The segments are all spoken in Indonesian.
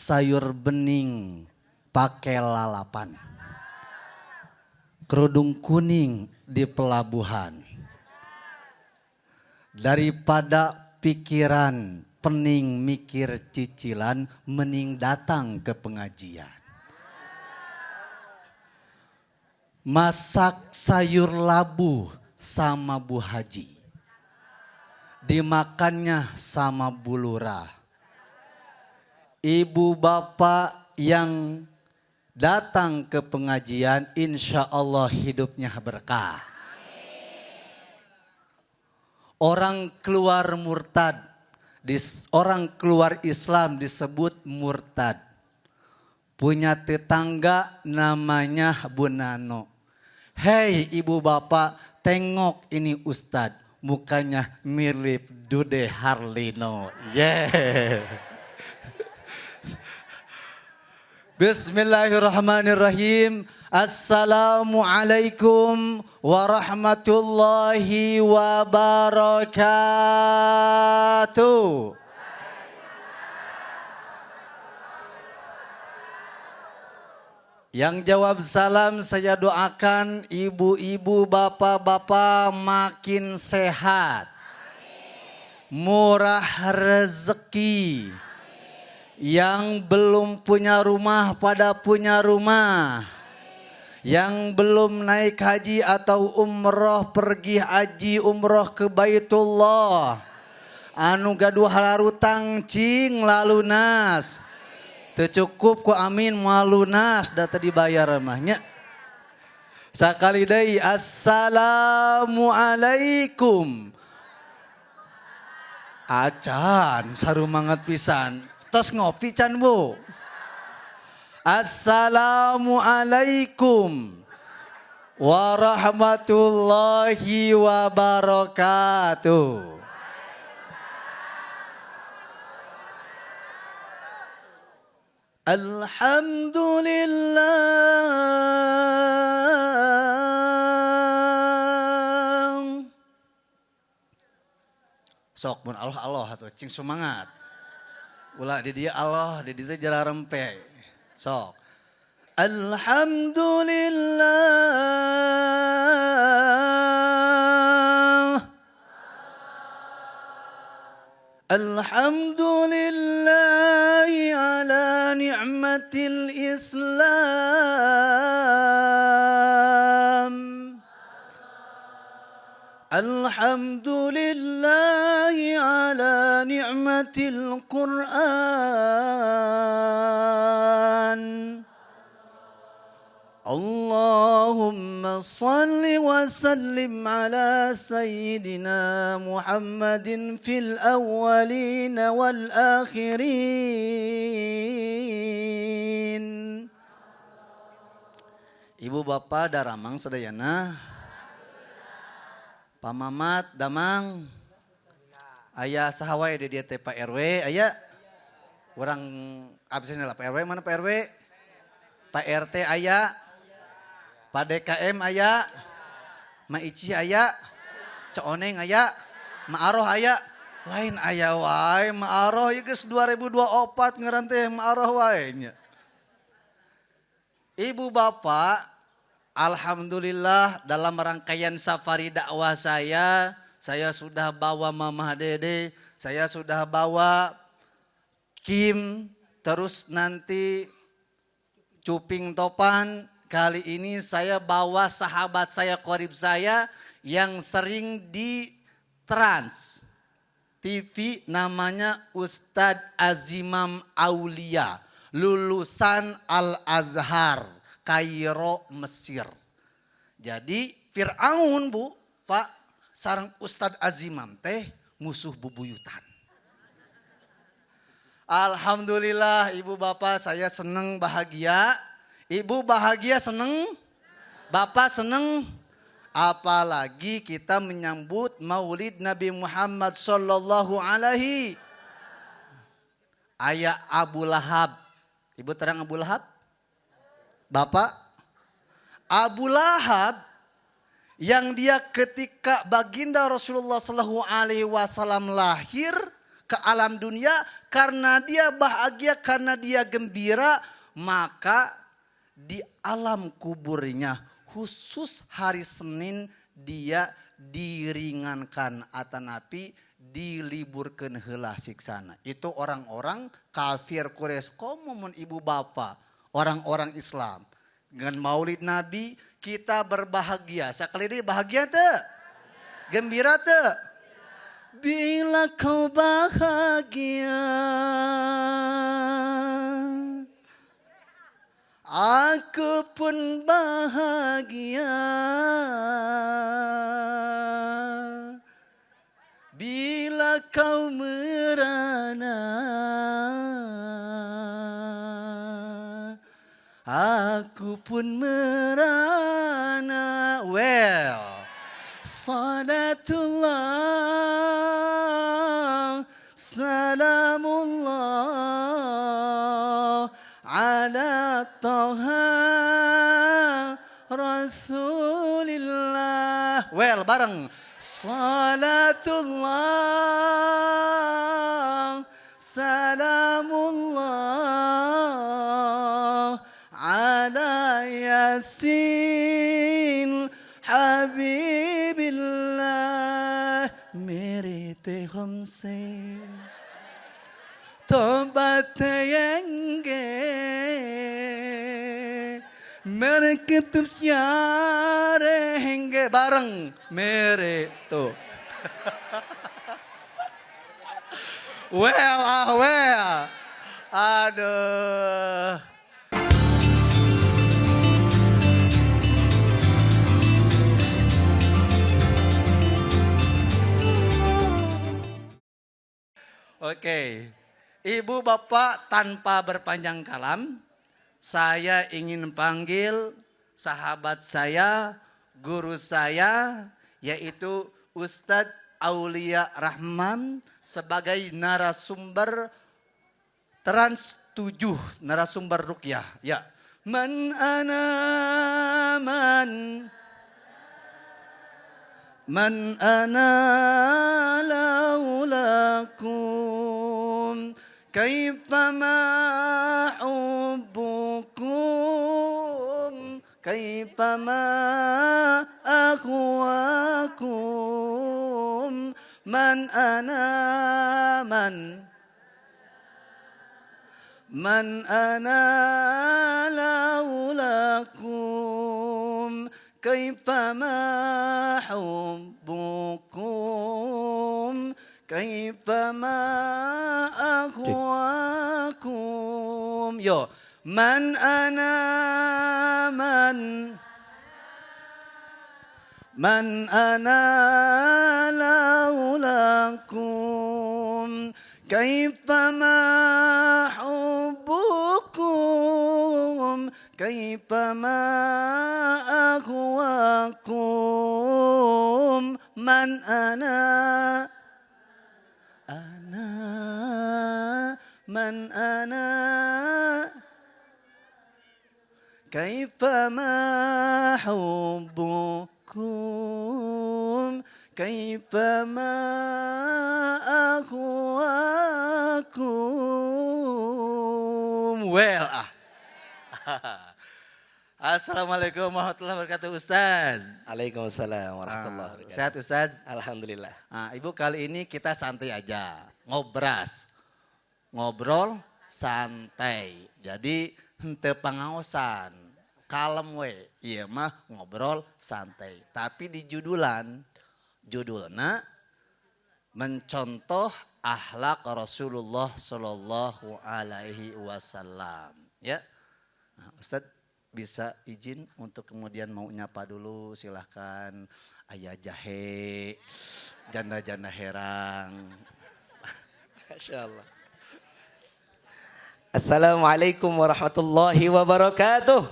sayur bening pakai lalapan. Kerudung kuning di pelabuhan. Daripada pikiran pening mikir cicilan, mending datang ke pengajian. Masak sayur labu sama Bu Haji. Dimakannya sama Bu Lurah. Ibu bapak yang datang ke pengajian, insya Allah hidupnya berkah. Orang keluar murtad, orang keluar Islam disebut murtad. Punya tetangga namanya Bu Nano. Hei ibu bapak, tengok ini Ustadz, mukanya mirip Dude Harlino. Yeah. Bismillahirrahmanirrahim. Assalamualaikum warahmatullahi wabarakatuh. Yang jawab salam saya doakan ibu-ibu, bapak-bapak makin sehat. Murah rezeki. Yang belum punya rumah pada punya rumah. Yang belum naik haji atau umroh pergi haji umroh ke Baitullah. Anu gaduh halarutang cing lalu nas. Tercukup ku amin malunas data dibayar mahnya. Sakali deui assalamualaikum. Acan sarumangat pisan. Tos ngopi can Bu. Assalamualaikum warahmatullahi wabarakatuh. Alhamdulillah. Sok mun Allah Allah atuh cing semangat. Ulah di dia Allah, di dia jala rempe. Sok. Alhamdulillah. Alhamdulillah ala ni'matil Islam. Alhamdulillah ala ni'matil Qur'an. Allahumma salli wa sallim ala sayyidina Muhammadin fil awwalin wal akhirin. Ibu bapak daramang sadayana. Pamamat damang. Aya sahawai di dia teh Pak RW, aya. Urang absen lah Pak RW, mana Pak RW? Pak RT aya. Pak DKM aya. Ma Ici aya. Cooneng aya. Ma Aroh aya. Lain aya wae, Ma Aroh ieu geus 2024 ngeureun teh Ma Aroh wae nya. Ibu bapak, alhamdulillah dalam rangkaian safari dakwah saya sudah bawa Mamah Dede, saya sudah bawa Kim, terus nanti Cuping Topan. Kali ini saya bawa sahabat saya, qorib saya yang sering di Trans TV, namanya Ustadz Azimam Aulia, lulusan Al-Azhar, Kairo, Mesir. Jadi Fir'aun Bu, Pak, sareng Ustadz Azimam teh musuh bubuyutan. Alhamdulillah ibu bapak saya seneng bahagia. Ibu bahagia seneng, bapak seneng. Apalagi kita menyambut Maulid Nabi Muhammad sallallahu alaihi. Aya Abu Lahab. Ibu terang Abu Lahab? Bapak? Abu Lahab yang dia ketika baginda Rasulullah sallallahu alaihi wasallam lahir, ke alam dunia karena dia bahagia, karena dia gembira, maka di alam kuburnya khusus hari Senin dia diringankan atanapi diliburkan heula siksana. Itu orang-orang kafir Quraisy, komun ibu bapak, orang-orang Islam. Dengan maulid Nabi kita berbahagia. Sekali bahagia tuh? Gembira tuh? Bila kau bahagia, aku pun bahagia. Bila kau merana, aku pun merana. Well, salatullah, salamullah ala Taha Rasulillah. Well, bareng. Salatullah, salamullah ala Yasin Habibillah. Merite humse tobat yenge merketub yare henge. Bareng mere tuh. Well. Aduh. Oke. Ibu bapak, tanpa berpanjang kalam, saya ingin panggil sahabat saya, guru saya, yaitu Ustadz Aulia Rahman sebagai narasumber Trans 7, narasumber ruqyah. Ya. Man ana laulakum kaifama hubbukum kaifama akhwakum man ana laulakum kaifama hubbukum kaifama akhwakum. Yo, man ana laulakum kaifama hubbukum kaifama akhwakum man ana kaifama hubbukum kaifama akhwakum. Well, Assalamualaikum warahmatullahi wabarakatuh Ustaz. Waalaikumsalam warahmatullahi wabarakatuh. Sehat Ustaz? Alhamdulillah. Nah, Ibu kali ini kita santai aja, ngobrol santai. Jadi henteu pangaosan, kalem we. Iya mah ngobrol santai. Tapi di judulna mencontoh akhlak Rasulullah Shallallahu Alaihi Wasallam. Ya, nah, Ustadz bisa izin untuk kemudian mau nyapa dulu, silahkan. Ayah jahe, janda-janda herang. Masya Allah. Assalamualaikum warahmatullahi wabarakatuh.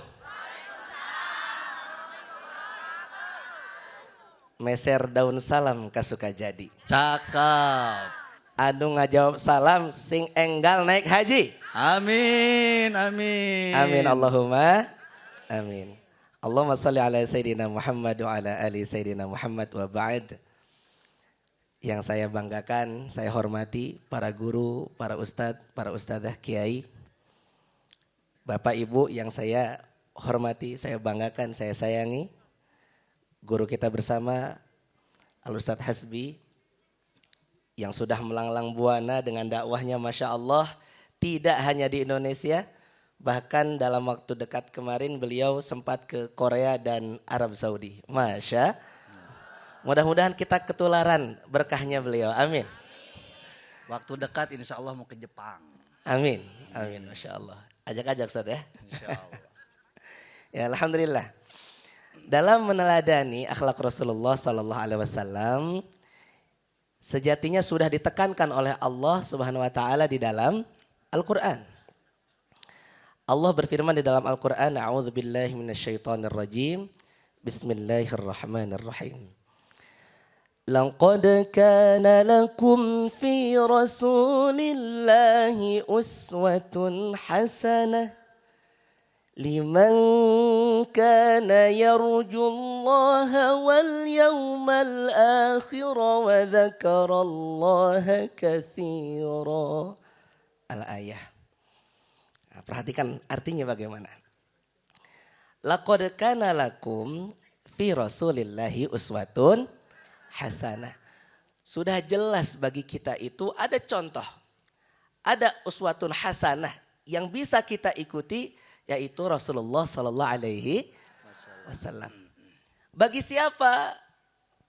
Meser daun salam kasuka jadi. Cakep. Anu ngajawab salam sing enggal naik haji. Amin. Amin Allahumma amin. Allahumma salli ala Sayyidina Muhammad wa ala ali Sayyidina Muhammad wa ba'd. yang saya banggakan, saya hormati para guru, para ustadz, para ustadzah, kiai, bapak ibu yang saya hormati, saya banggakan, saya sayangi. Guru kita bersama Al-Ustadz Hasbi yang sudah melanglang buana dengan dakwahnya Masya Allah. Tidak hanya di Indonesia, bahkan dalam waktu dekat kemarin beliau sempat ke Korea dan Arab Saudi. Masya. Mudah-mudahan kita ketularan berkahnya beliau. Amin. Waktu dekat insya Allah mau ke Jepang. Amin. Amin. Masya Allah. Ajak-ajak Ustadz ya. Insya Allah. Ya Alhamdulillah. Dalam meneladani akhlak Rasulullah Sallallahu Alaihi Wasallam, sejatinya sudah ditekankan oleh Allah Subhanahu Wa Taala di dalam Al-Quran. Allah berfirman di dalam Al-Quran, A'udzubillahi minasyaitonirrajim, Bismillahirrahmanirrahim. Laqad kana lakum fi Rasulillahi uswatun hasanah liman kana yarjullaha wal yawmal akhir wa dzakarallaha katsira. Al-ayah. Nah, perhatikan artinya bagaimana. Laqad kana lakum fi Rasulillahi uswatun hasanah. Sudah jelas bagi kita itu ada contoh. Ada uswatun hasanah yang bisa kita ikuti, yaitu Rasulullah Sallallahu Alaihi Wasallam. Bagi siapa?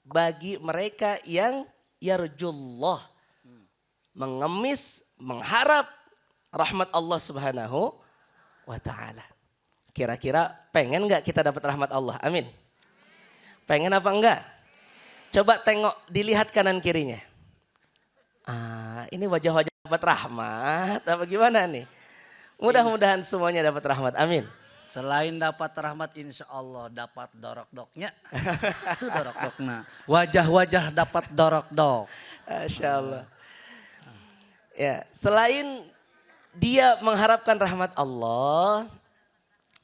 Bagi mereka yang yarjullah, mengemis, mengharap rahmat Allah Subhanahu wa Ta'ala. Kira-kira pengen gak kita dapat rahmat Allah? Amin. Pengen apa enggak? Coba tengok, dilihat kanan kirinya. Ini wajah-wajah dapat rahmat apa gimana nih? Mudah-mudahan semuanya dapat rahmat. Amin. Selain dapat rahmat insya Allah dapat dorok-doknya. Itu dorok-doknya. Wajah-wajah dapat dorok-dok. Masya Allah. Ya, selain dia mengharapkan rahmat Allah,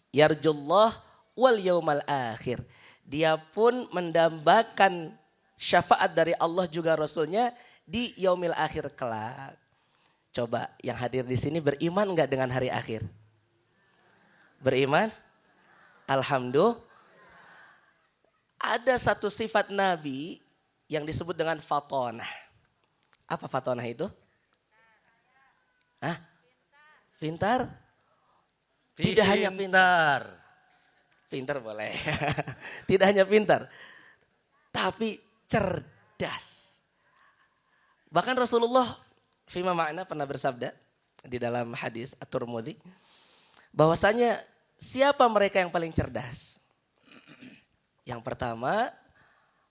yarjullah wal yaumal akhir. Dia pun mendambakan syafaat dari Allah juga Rasulnya di yaumil akhir kelak. Coba yang hadir di sini beriman enggak dengan hari akhir? Beriman? Alhamdulillah. Ada satu sifat Nabi yang disebut dengan fatonah. Apa fatonah itu? Hah? Pintar? Tidak hanya pintar. Pintar boleh. Tidak hanya pintar. Tapi cerdas. Bahkan Rasulullah fima ma'na pernah bersabda di dalam hadis At-Tirmidzi bahwasanya siapa mereka yang paling cerdas? Yang pertama,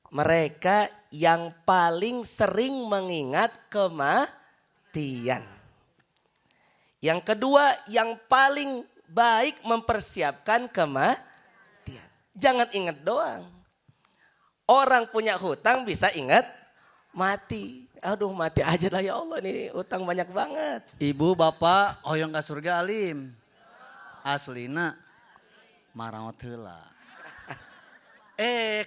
mereka yang paling sering mengingat kematian. Yang kedua, yang paling baik mempersiapkan kematian. Jangan ingat doang. Orang punya hutang bisa ingat mati. Aduh mati aja lah ya Allah, ini utang banyak banget. Ibu bapak hoyong ka surga alim. Aslina marawat heula.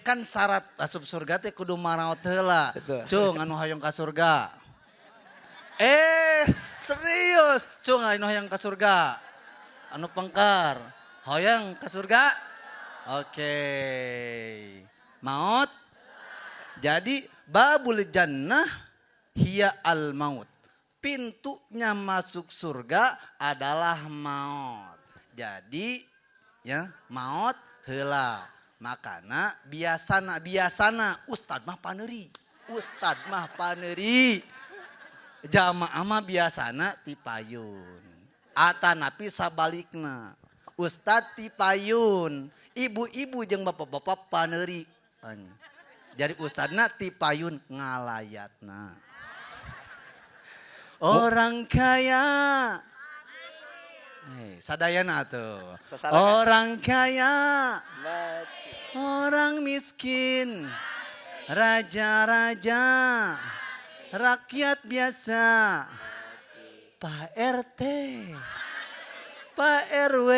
Kan syarat asup surga teh kudu marawat heula. Cung anu hoyong ka surga. Serius, cung anu hoyong ka surga. Anu pengkar, hoyong ka surga. Oke. Maut. Jadi babul jannah hiya al maut. Pintunya masuk surga adalah maut. Jadi ya maut heula. Makana biasana ustad mah paneuri. Ustad mah paneuri. Jamaah mah biasana tipayun. Atanapi sabalikna. Ustad tipayun. Ibu-ibu jeung bapak-bapak paneuri. Jadi ustadna tipayun ngalayatna. Orang kaya. Sadayana tuh. Orang kaya. Orang miskin. Raja-raja. Rakyat biasa. Pak RT. Pak RW.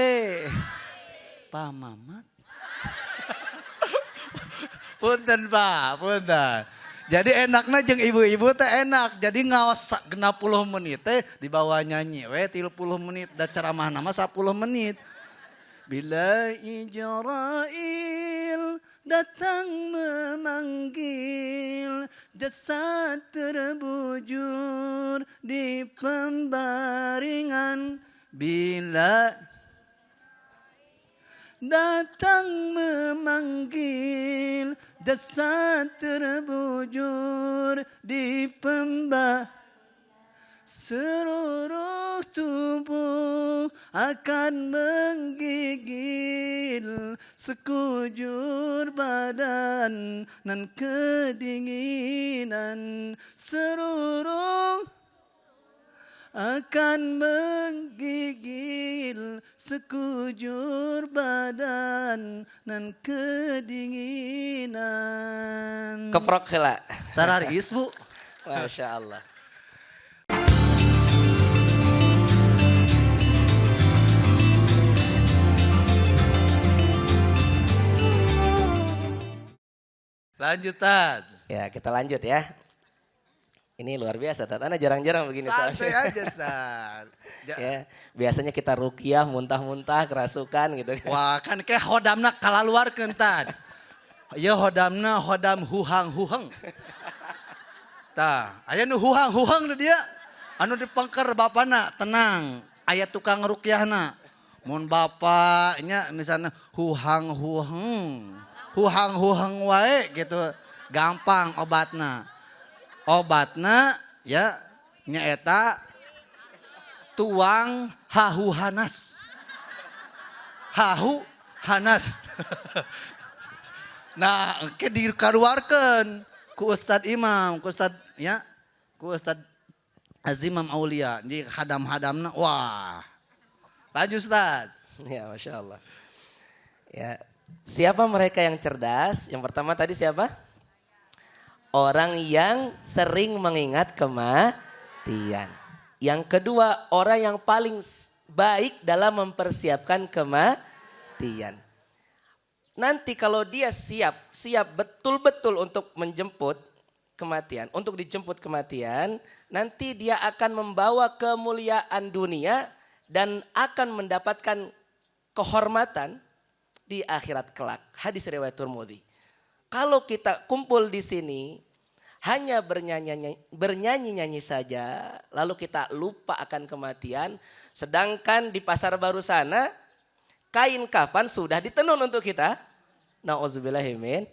Pak Mamat. Punten Pak, punten. Jadi enaknya jeung ibu-ibu teh enak. Jadi ngaos 60 menit teh dibawa nyanyi we 30 menit da ceramah nama 10 menit. Bila Ijrail datang memanggil, jasad terbujur di pembaringan. Bila datang memanggil, jasad terbujur di pembaringan. Seluruh tubuh akan menggigil, sekujur badan nan kedinginan. Seluruh akan menggigil, sekujur badan nan kedinginan. Keprok heula. Tararis Bu. Masya Allah. Lanjut Tas. Ya kita lanjut ya. Ini luar biasa, Tatana jarang-jarang begini Santai soalnya. aja Stan. Ya, biasanya kita rukiah muntah-muntah kerasukan gitu. Wah kan kayak hodamna kalaluarkeun Tan. Ya hodamna hodam huhang-huhang. Tah, aya nu huhang-huhang dia. Anu dipengker bapana tenang, aya tukang rukiahna. Mun bapaknya misalnya huhang-huhang. Huhang-huhang wae gitu. Gampang obatna. Obatna ya nyaeta tuang hahu hanas. Hahu hanas. Nah, ke dikaluarkeun ku Ustad Imam, ku Ustad ya, ku Ustad Azimam Aulia di hadam-hadamna. Wah. Lanjut Ustaz. Ya Masya Allah. Ya, siapa mereka yang cerdas? Yang pertama tadi siapa? Orang yang sering mengingat kematian. Yang kedua, orang yang paling baik dalam mempersiapkan kematian. Nanti kalau dia siap betul-betul untuk menjemput kematian, untuk dijemput kematian, nanti dia akan membawa kemuliaan dunia dan akan mendapatkan kehormatan di akhirat kelak. Hadis riwayat Tirmidzi. Kalau kita kumpul di sini hanya bernyanyi-nyanyi saja, lalu kita lupa akan kematian, sedangkan di pasar baru sana kain kafan sudah ditenun untuk kita. Nauzubillahimin.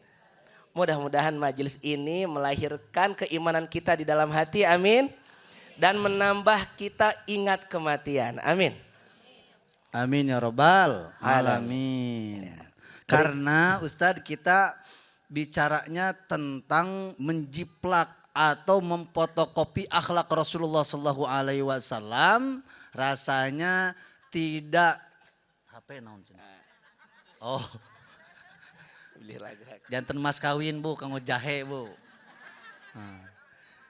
Mudah-mudahan majelis ini melahirkan keimanan kita di dalam hati, amin. Dan menambah kita ingat kematian, amin. Amin ya robbal alamin. Karena Ustadz kita bicaranya tentang menjiplak atau memfotokopi akhlak Rasulullah Sallallahu Alaihi Wasallam, rasanya tidak HP naon. Oh, jantan mas kawin Bu, kanggo jahe Bu.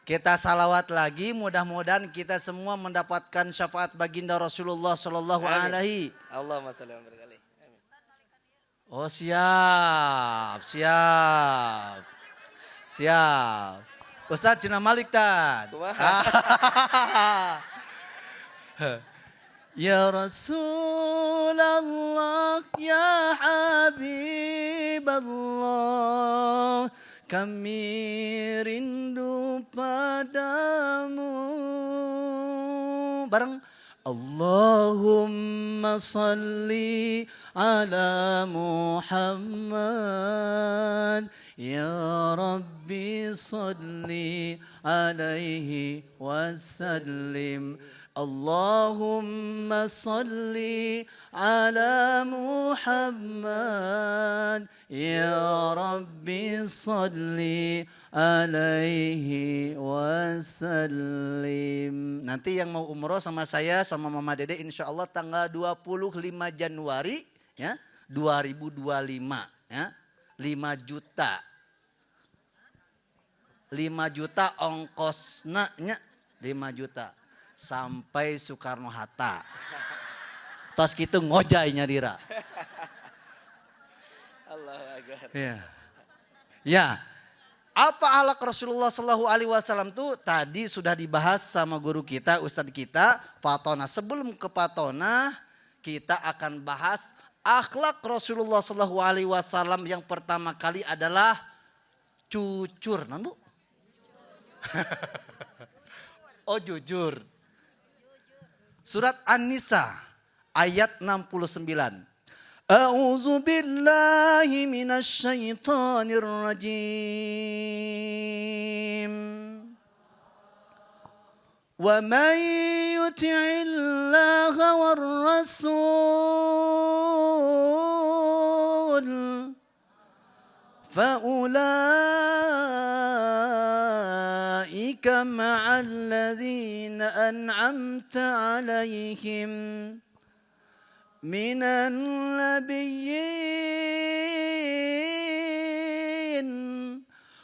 Kita salawat lagi, mudah-mudahan kita semua mendapatkan syafaat baginda Rasulullah Sallallahu Alaihi. Allahumma shalli wa barik. Oh siap. Ustadz Cina Malik Tad. Ya Rasulullah ya Habiballah, kami rindu padamu. Bareng. Allahumma salli ala Muhammad, ya Rabbi salli alaihi wasallim. Allahumma salli ala Muhammad, ya Rabbi salli alaihi wasallim. Nanti yang mau umroh sama saya sama Mama Dede insya Allah tanggal 25 Januari ya 2025 ya 5 juta. 5 juta ongkosna nya 5 juta sampai Soekarno Hatta. Tos kitu ngojay nyadira. Allahu akbar. Ya. Ya. Apa akhlak Rasulullah Shallallahu Alaihi Wasallam tuh tadi sudah dibahas sama guru kita, ustadz kita, Fatona. Sebelum ke Fatona, kita akan bahas akhlak Rasulullah Shallallahu Alaihi Wasallam yang pertama kali adalah jujur, non bu? Oh jujur. Surat An-Nisa ayat 69. A'udzu billahi minasy syaithanir rajim. Wa man yuti'illaha war rasul fa ulaika ma'al ladzina an'amta 'alaihim من النبيين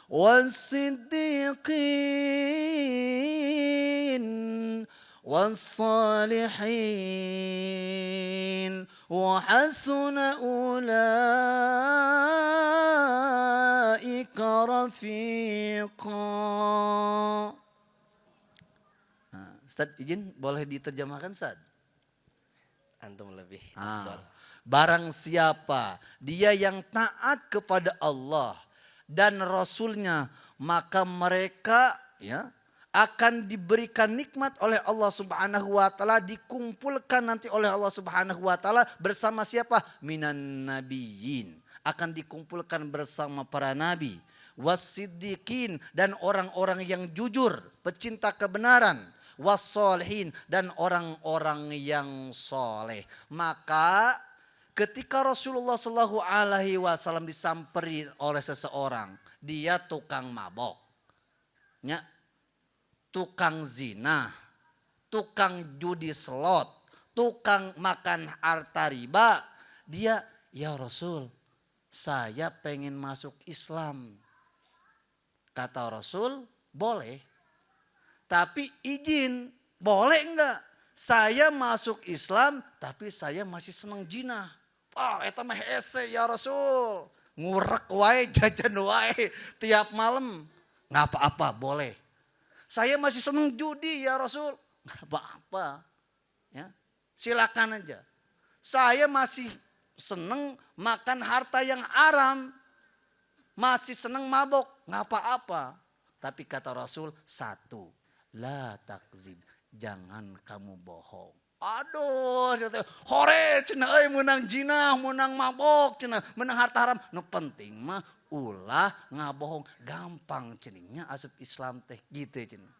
والصديقين والصالحين وحسن أولئك رفيقا. Ustaz izin boleh diterjemahkan Ustaz? Antum lebih. Barang siapa dia yang taat kepada Allah dan Rasulnya, maka mereka ya akan diberikan nikmat oleh Allah Subhanahu wa taala, dikumpulkan nanti oleh Allah Subhanahu wa taala bersama siapa? Minan nabiyyin, akan dikumpulkan bersama para nabi, wasiddiqin, dan orang-orang yang jujur, pecinta kebenaran, wassolihin, dan orang-orang yang soleh. Maka ketika Rasulullah Shallallahu Alaihi Wasallam disamperi oleh seseorang, dia tukang mabok, ya, tukang zina, tukang judi slot, tukang makan harta riba, dia, ya Rasul, saya pengen masuk Islam. Kata Rasul, boleh. Tapi izin, boleh enggak? Saya masuk Islam tapi saya masih senang zina. Eta mah hese ya Rasul. Ngurek wae, jajan wae tiap malam. Enggak apa-apa, boleh. Saya masih senang judi ya Rasul. Enggak apa-apa. Ya, silakan aja. Saya masih senang makan harta yang haram. Masih senang mabok, enggak apa-apa. Tapi kata Rasul, satu, la takzib, jangan kamu bohong. Aduh, hore cenah euy meunang zina, meunang mabok cenah, meunang harta haram. Nu penting mah ulah ngabohong, gampang ceningnya asup Islam teh gitu cenah.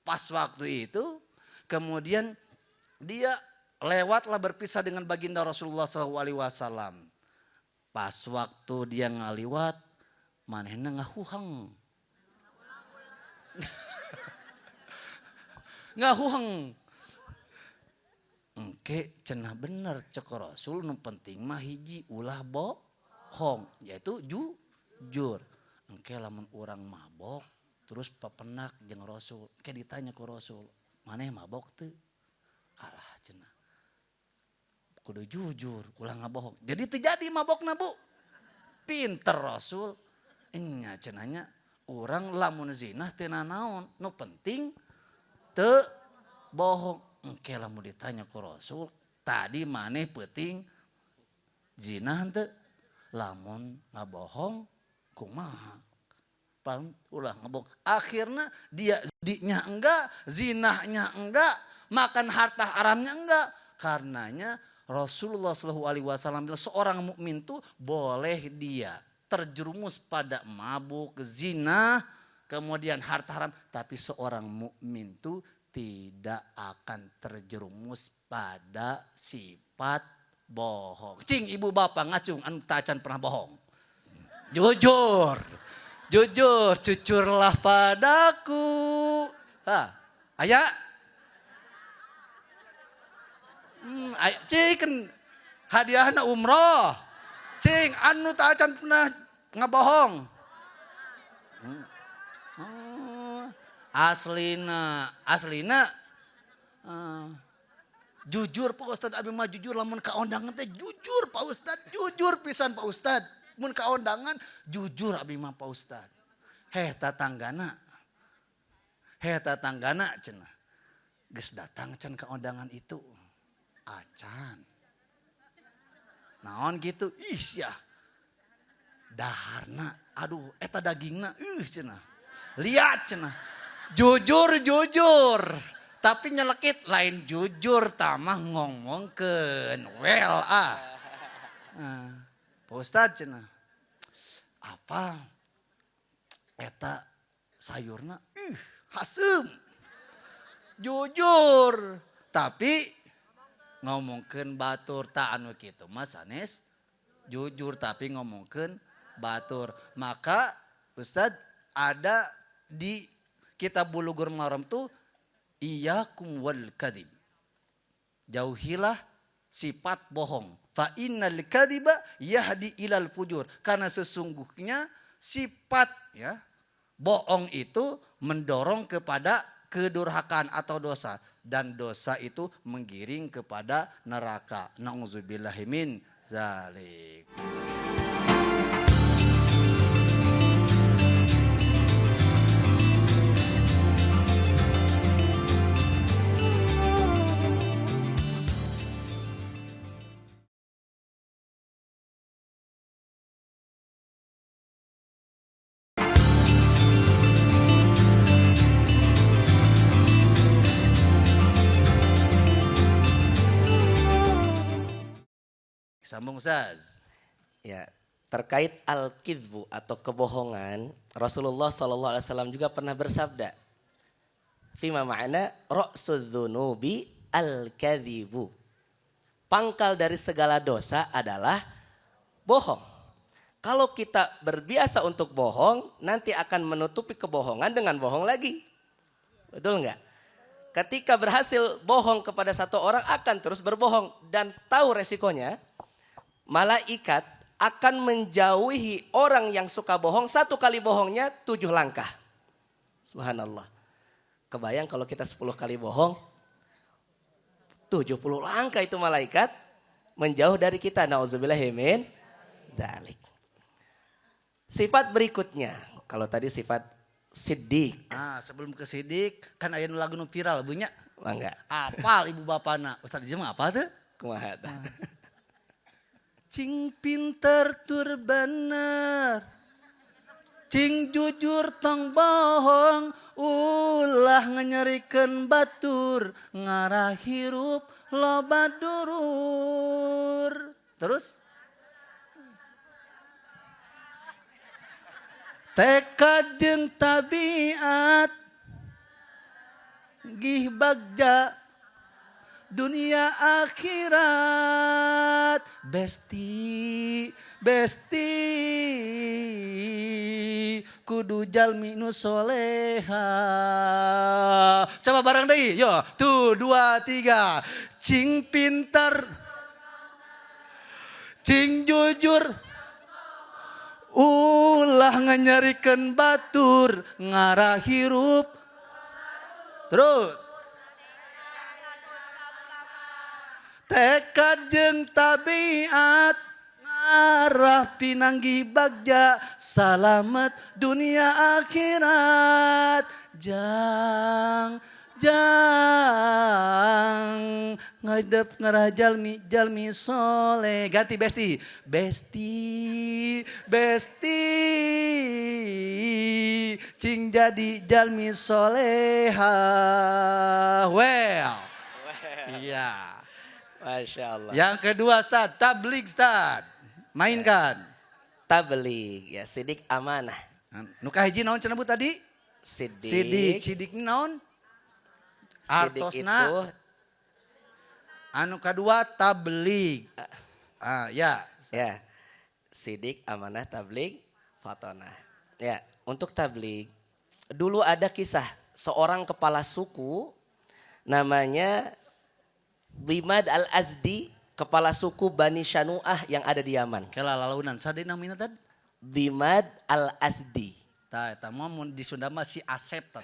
Pas waktu itu kemudian dia lewatlah berpisah dengan baginda Rasulullah SAW. Pas waktu dia ngaliwat, manehna ngahuheng. Ngahuheng. Engke cenah bener cek Rasul, nu penting mah hiji ulah bohong, yaitu jujur. Engke lamun urang mabok terus papenak jeung Rasul, engke ditanya ku Rasul, maneh mabok teu? Alah cenah, kudu jujur, ulah ngabohong. Jadi terjadi mabokna Bu. Pinter Rasul. Nya cenahnya urang lamun zina teu naon, nu penting teu bohong. Engke lamun ditanya ku Rasul, tadi maneh penting zina henteu? Lamun ngabohong kumaha? Ulah ngabohong. Akhirnya dia judinya enggak, zinahnya enggak, makan harta haramnya enggak. Karenanya Rasulullah SAW bilang seorang mukmin tuh boleh dia terjerumus pada mabuk, zina, kemudian harta haram, tapi seorang mukmin tuh tidak akan terjerumus pada sifat bohong. Cing ibu bapak ngacung anu tacan pernah bohong. Jujur. Jujur, jujurlah padaku. Aya? Cing kan hadiahna umroh. Cing anu tacan pernah ngabohong. Aslina jujur Pak Ustad, abi mah jujur lamun ka undangan teh jujur Pak Ustad, jujur pisan Pak Ustad. Mun ka undangan jujur abi mah Pak Ustad. tatanggana cenah. Geus datang can ke undangan itu. Acan. Naon gitu? Ih sia. Daharna, aduh eta dagingna cenah. Lihat cenah. Jujur. Tapi nyelekit lain jujur tamah ngomongkeun well Pak Ustad cenah. Apa? Eta sayurna haseum. Jujur. Tapi ngomongkeun batur ta anu kitu mah sanes jujur tapi ngomongkeun batur. Maka Ustad ada di kitab Bulughul Maram tuh iyyakum wal kadzib. Jauhilah sifat bohong. Fa innal kadziba yahdi ilal fujur. Karena sesungguhnya sifat ya bohong itu mendorong kepada kedurhakaan atau dosa dan dosa itu menggiring kepada neraka. Nauzubillahi min dzalik. Sambung Ustaz. Ya, terkait al-kidbu atau kebohongan, Rasulullah SAW juga pernah bersabda, fima ma'ana ra'sudz dzunubi al-kadzibu. Pangkal dari segala dosa adalah bohong. Kalau kita berbiasa untuk bohong, nanti akan menutupi kebohongan dengan bohong lagi. Betul enggak? Ketika berhasil bohong kepada satu orang akan terus berbohong dan tahu resikonya. Malaikat akan menjauhi orang yang suka bohong, 1 kali bohongnya 7 langkah. Subhanallah. Kebayang kalau kita 10 kali bohong, 70 langkah itu malaikat menjauh dari kita. Nauzubillahi min dzalik. Sifat berikutnya, kalau tadi sifat siddiq. Sebelum ke siddiq, kan aya lagu nu viral bunya. Mangga. Apal ibu bapana. Ustaz Ijam apa tuh? Kumaha tah? Cing pinter tur bener, cing jujur tong bohong, ulah nganyerikeun batur, ngarah hirup loba durur. Terus? Tekad jeung tabiat, gih bagja, dunia akhirat. Besti kudu jalmi nu soleha. Coba bareng deui, yo. Tuh 2 3. Cing pintar, cing jujur, ulah nganyarikeun batur, ngarah hirup. Terus. Tekad jeung tabiat, ngarah pinanggi bagja, salamet dunia akhirat. Jang ngadep ngarah jalmi soleh. Ganti besti cing jadi jalmi soleha. Well. Iya. Masya Allah. Yang kedua Ustaz, tabligh Ustaz. Mainkan. Tabligh, ya sidik amanah. Nu kahiji naon cenah Bu tadi? Sidik. Sidik ini naon? Sidik Artosna. itu. Anu kedua tabligh. Ya. Ya, sidik, amanah, tabligh, fatonah. Ya, untuk tabligh, dulu ada kisah seorang kepala suku namanya Dimad al-Azdi, kepala suku Bani Shanu'ah yang ada di Yaman. Kela lalaunan, sadena namina tad? Dimad al-Azdi. Tah, eta mah mun di Sunda mah si Asep tah.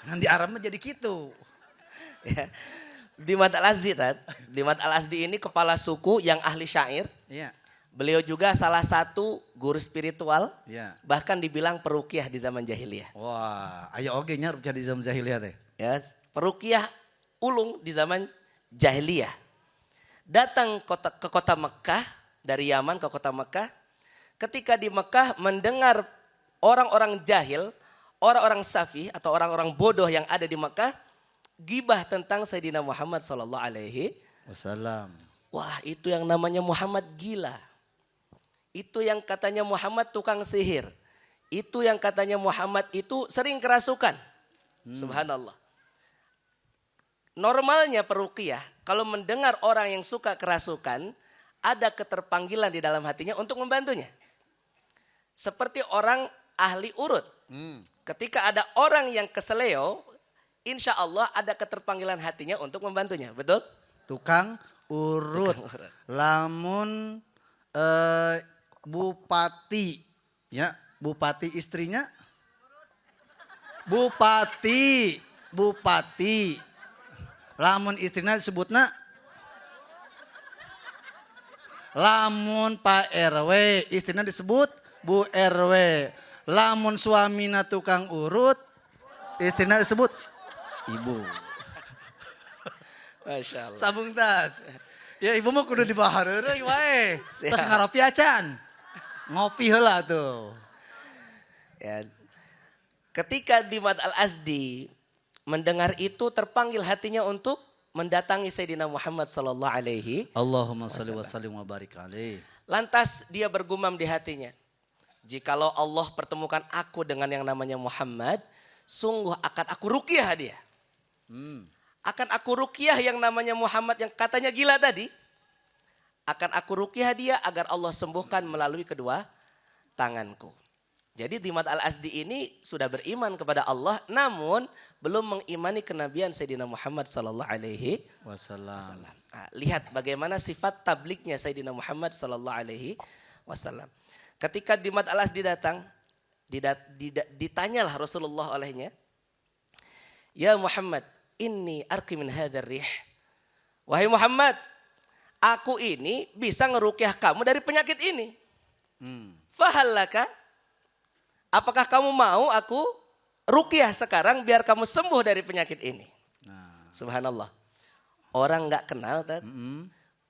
Ngan di Arab mah jadi kitu. Ya. Dimad al-Azdi tad. Dimad al-Azdi ini kepala suku yang ahli syair. Iya. Beliau juga salah satu guru spiritual, Ya. bahkan dibilang peruqyah di zaman jahiliyah. Wah, aya oge nya rukyah di zaman jahiliyah teh. Ya, peruqyah ulung di zaman jahiliyah. Datang ke kota Mekah, dari Yaman ke kota Mekah. Ketika di Mekah mendengar orang-orang jahil, orang-orang safih atau orang-orang bodoh yang ada di Mekah gibah tentang Sayyidina Muhammad sallallahu alaihi. Wassalam. Wah, itu yang namanya Muhammad gila. Itu yang katanya Muhammad tukang sihir. Itu yang katanya Muhammad itu sering kerasukan. Subhanallah. Normalnya peruqyah, kalau mendengar orang yang suka kerasukan, ada keterpanggilan di dalam hatinya untuk membantunya. Seperti orang ahli urut. Ketika ada orang yang keseleo, insya Allah ada keterpanggilan hatinya untuk membantunya. Betul? Tukang urut. Lamun bupati, ya, bupati istrinya bupati. Lamun istrinya disebutna lamun Pak RW, istrinya disebut Bu RW. Lamun suamina tukang urut, istrinya disebut Ibu. Masya Allah. Sabung tas. Ya ibu mah kudu dibahar euy wae. Siap. Tos ngaropi acan. Ngopi heula tuh. Ya. Ketika Dimad Al-Azdi mendengar itu terpanggil hatinya untuk mendatangi Sayyidina Muhammad sallallahu alaihi. Allahumma shalli wa sallim wa barik alaih. Lantas dia bergumam di hatinya, jikalau Allah pertemukan aku dengan yang namanya Muhammad, sungguh akan aku ruqyah dia. Akan aku ruqyah yang namanya Muhammad yang katanya gila tadi. Akan aku ruqyah dia agar Allah sembuhkan melalui kedua tanganku. Jadi Dimad Al-Azdi ini sudah beriman kepada Allah, namun belum mengimani kenabian Sayyidina Muhammad sallallahu alaihi Wassalam. Nah, lihat bagaimana sifat tabliknya Sayyidina Muhammad sallallahu alaihi wasallam. Ketika Dimad Al-Azdi datang, ditanyalah Rasulullah olehnya, "Ya Muhammad, inni arqi min hadzal rih." Wahai Muhammad, aku ini bisa ngeruqyah kamu dari penyakit ini. Fahallaka? Apakah kamu mau aku ruqyah sekarang biar kamu sembuh dari penyakit ini? Nah. Subhanallah. Orang nggak kenal, Tat.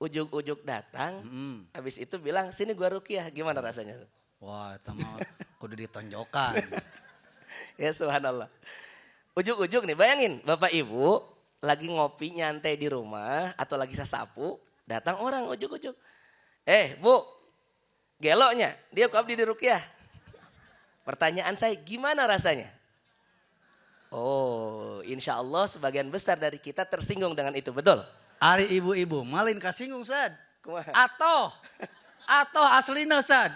Ujuk-ujuk datang, habis itu bilang, "Sini gua ruqyah." Gimana rasanya? Wah, itu mah kudu ditonjokan. Ya subhanallah. Ujuk-ujuk nih, bayangin Bapak Ibu lagi ngopi nyantai di rumah atau lagi sasapu, datang orang ujuk-ujuk. Bu, geloknya, dia ku abdi di ruqyah. Pertanyaan saya, gimana rasanya? Oh, insya Allah sebagian besar dari kita tersinggung dengan itu, betul? Ari ibu-ibu malin kasinggung sad. Kumaha? Atau aslina sad.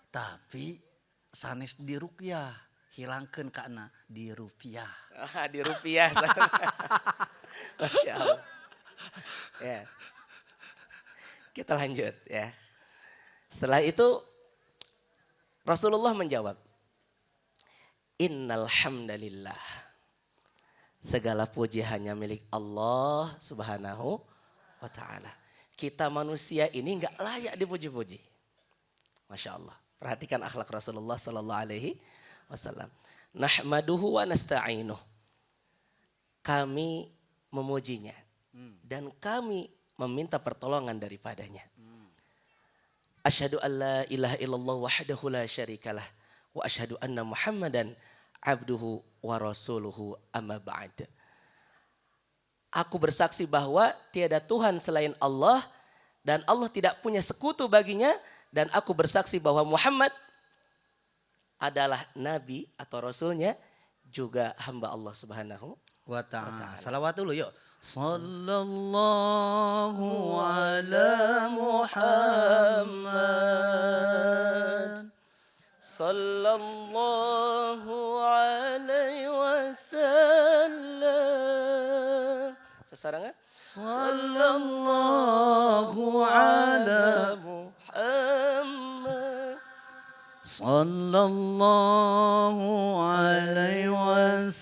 Tapi sanes di ruqyah, hilangkeun kana di rupiah. Di rupiah. Masya Allah. Ya. Kita lanjut ya. Setelah itu Rasulullah menjawab, "Innal hamdalillah." Segala puji hanya milik Allah Subhanahu wa taala. Kita manusia ini enggak layak dipuji-puji. Masya Allah. Perhatikan akhlak Rasulullah sallallahu alaihi wasallam. Nahmaduhu wa nasta'inuh. Kami memujinya dan kami meminta pertolongan daripadanya. Asyhadu an la ilaha illallah wahdahu la syarikalah wa asyhadu anna Muhammadan abduhu wa rasuluhu amma ba'd. Aku bersaksi bahwa tiada Tuhan selain Allah dan Allah tidak punya sekutu baginya, dan aku bersaksi bahwa Muhammad adalah nabi atau rasulnya juga hamba Allah Subhanahu Wa ta'ala. Salawat dulu yuk. Sallallahu ala Muhammad. Sallallahu alaihi wasallam. Sesarangan? Sallallahu ala Muhammad. Sallallahu alaihi wasallam.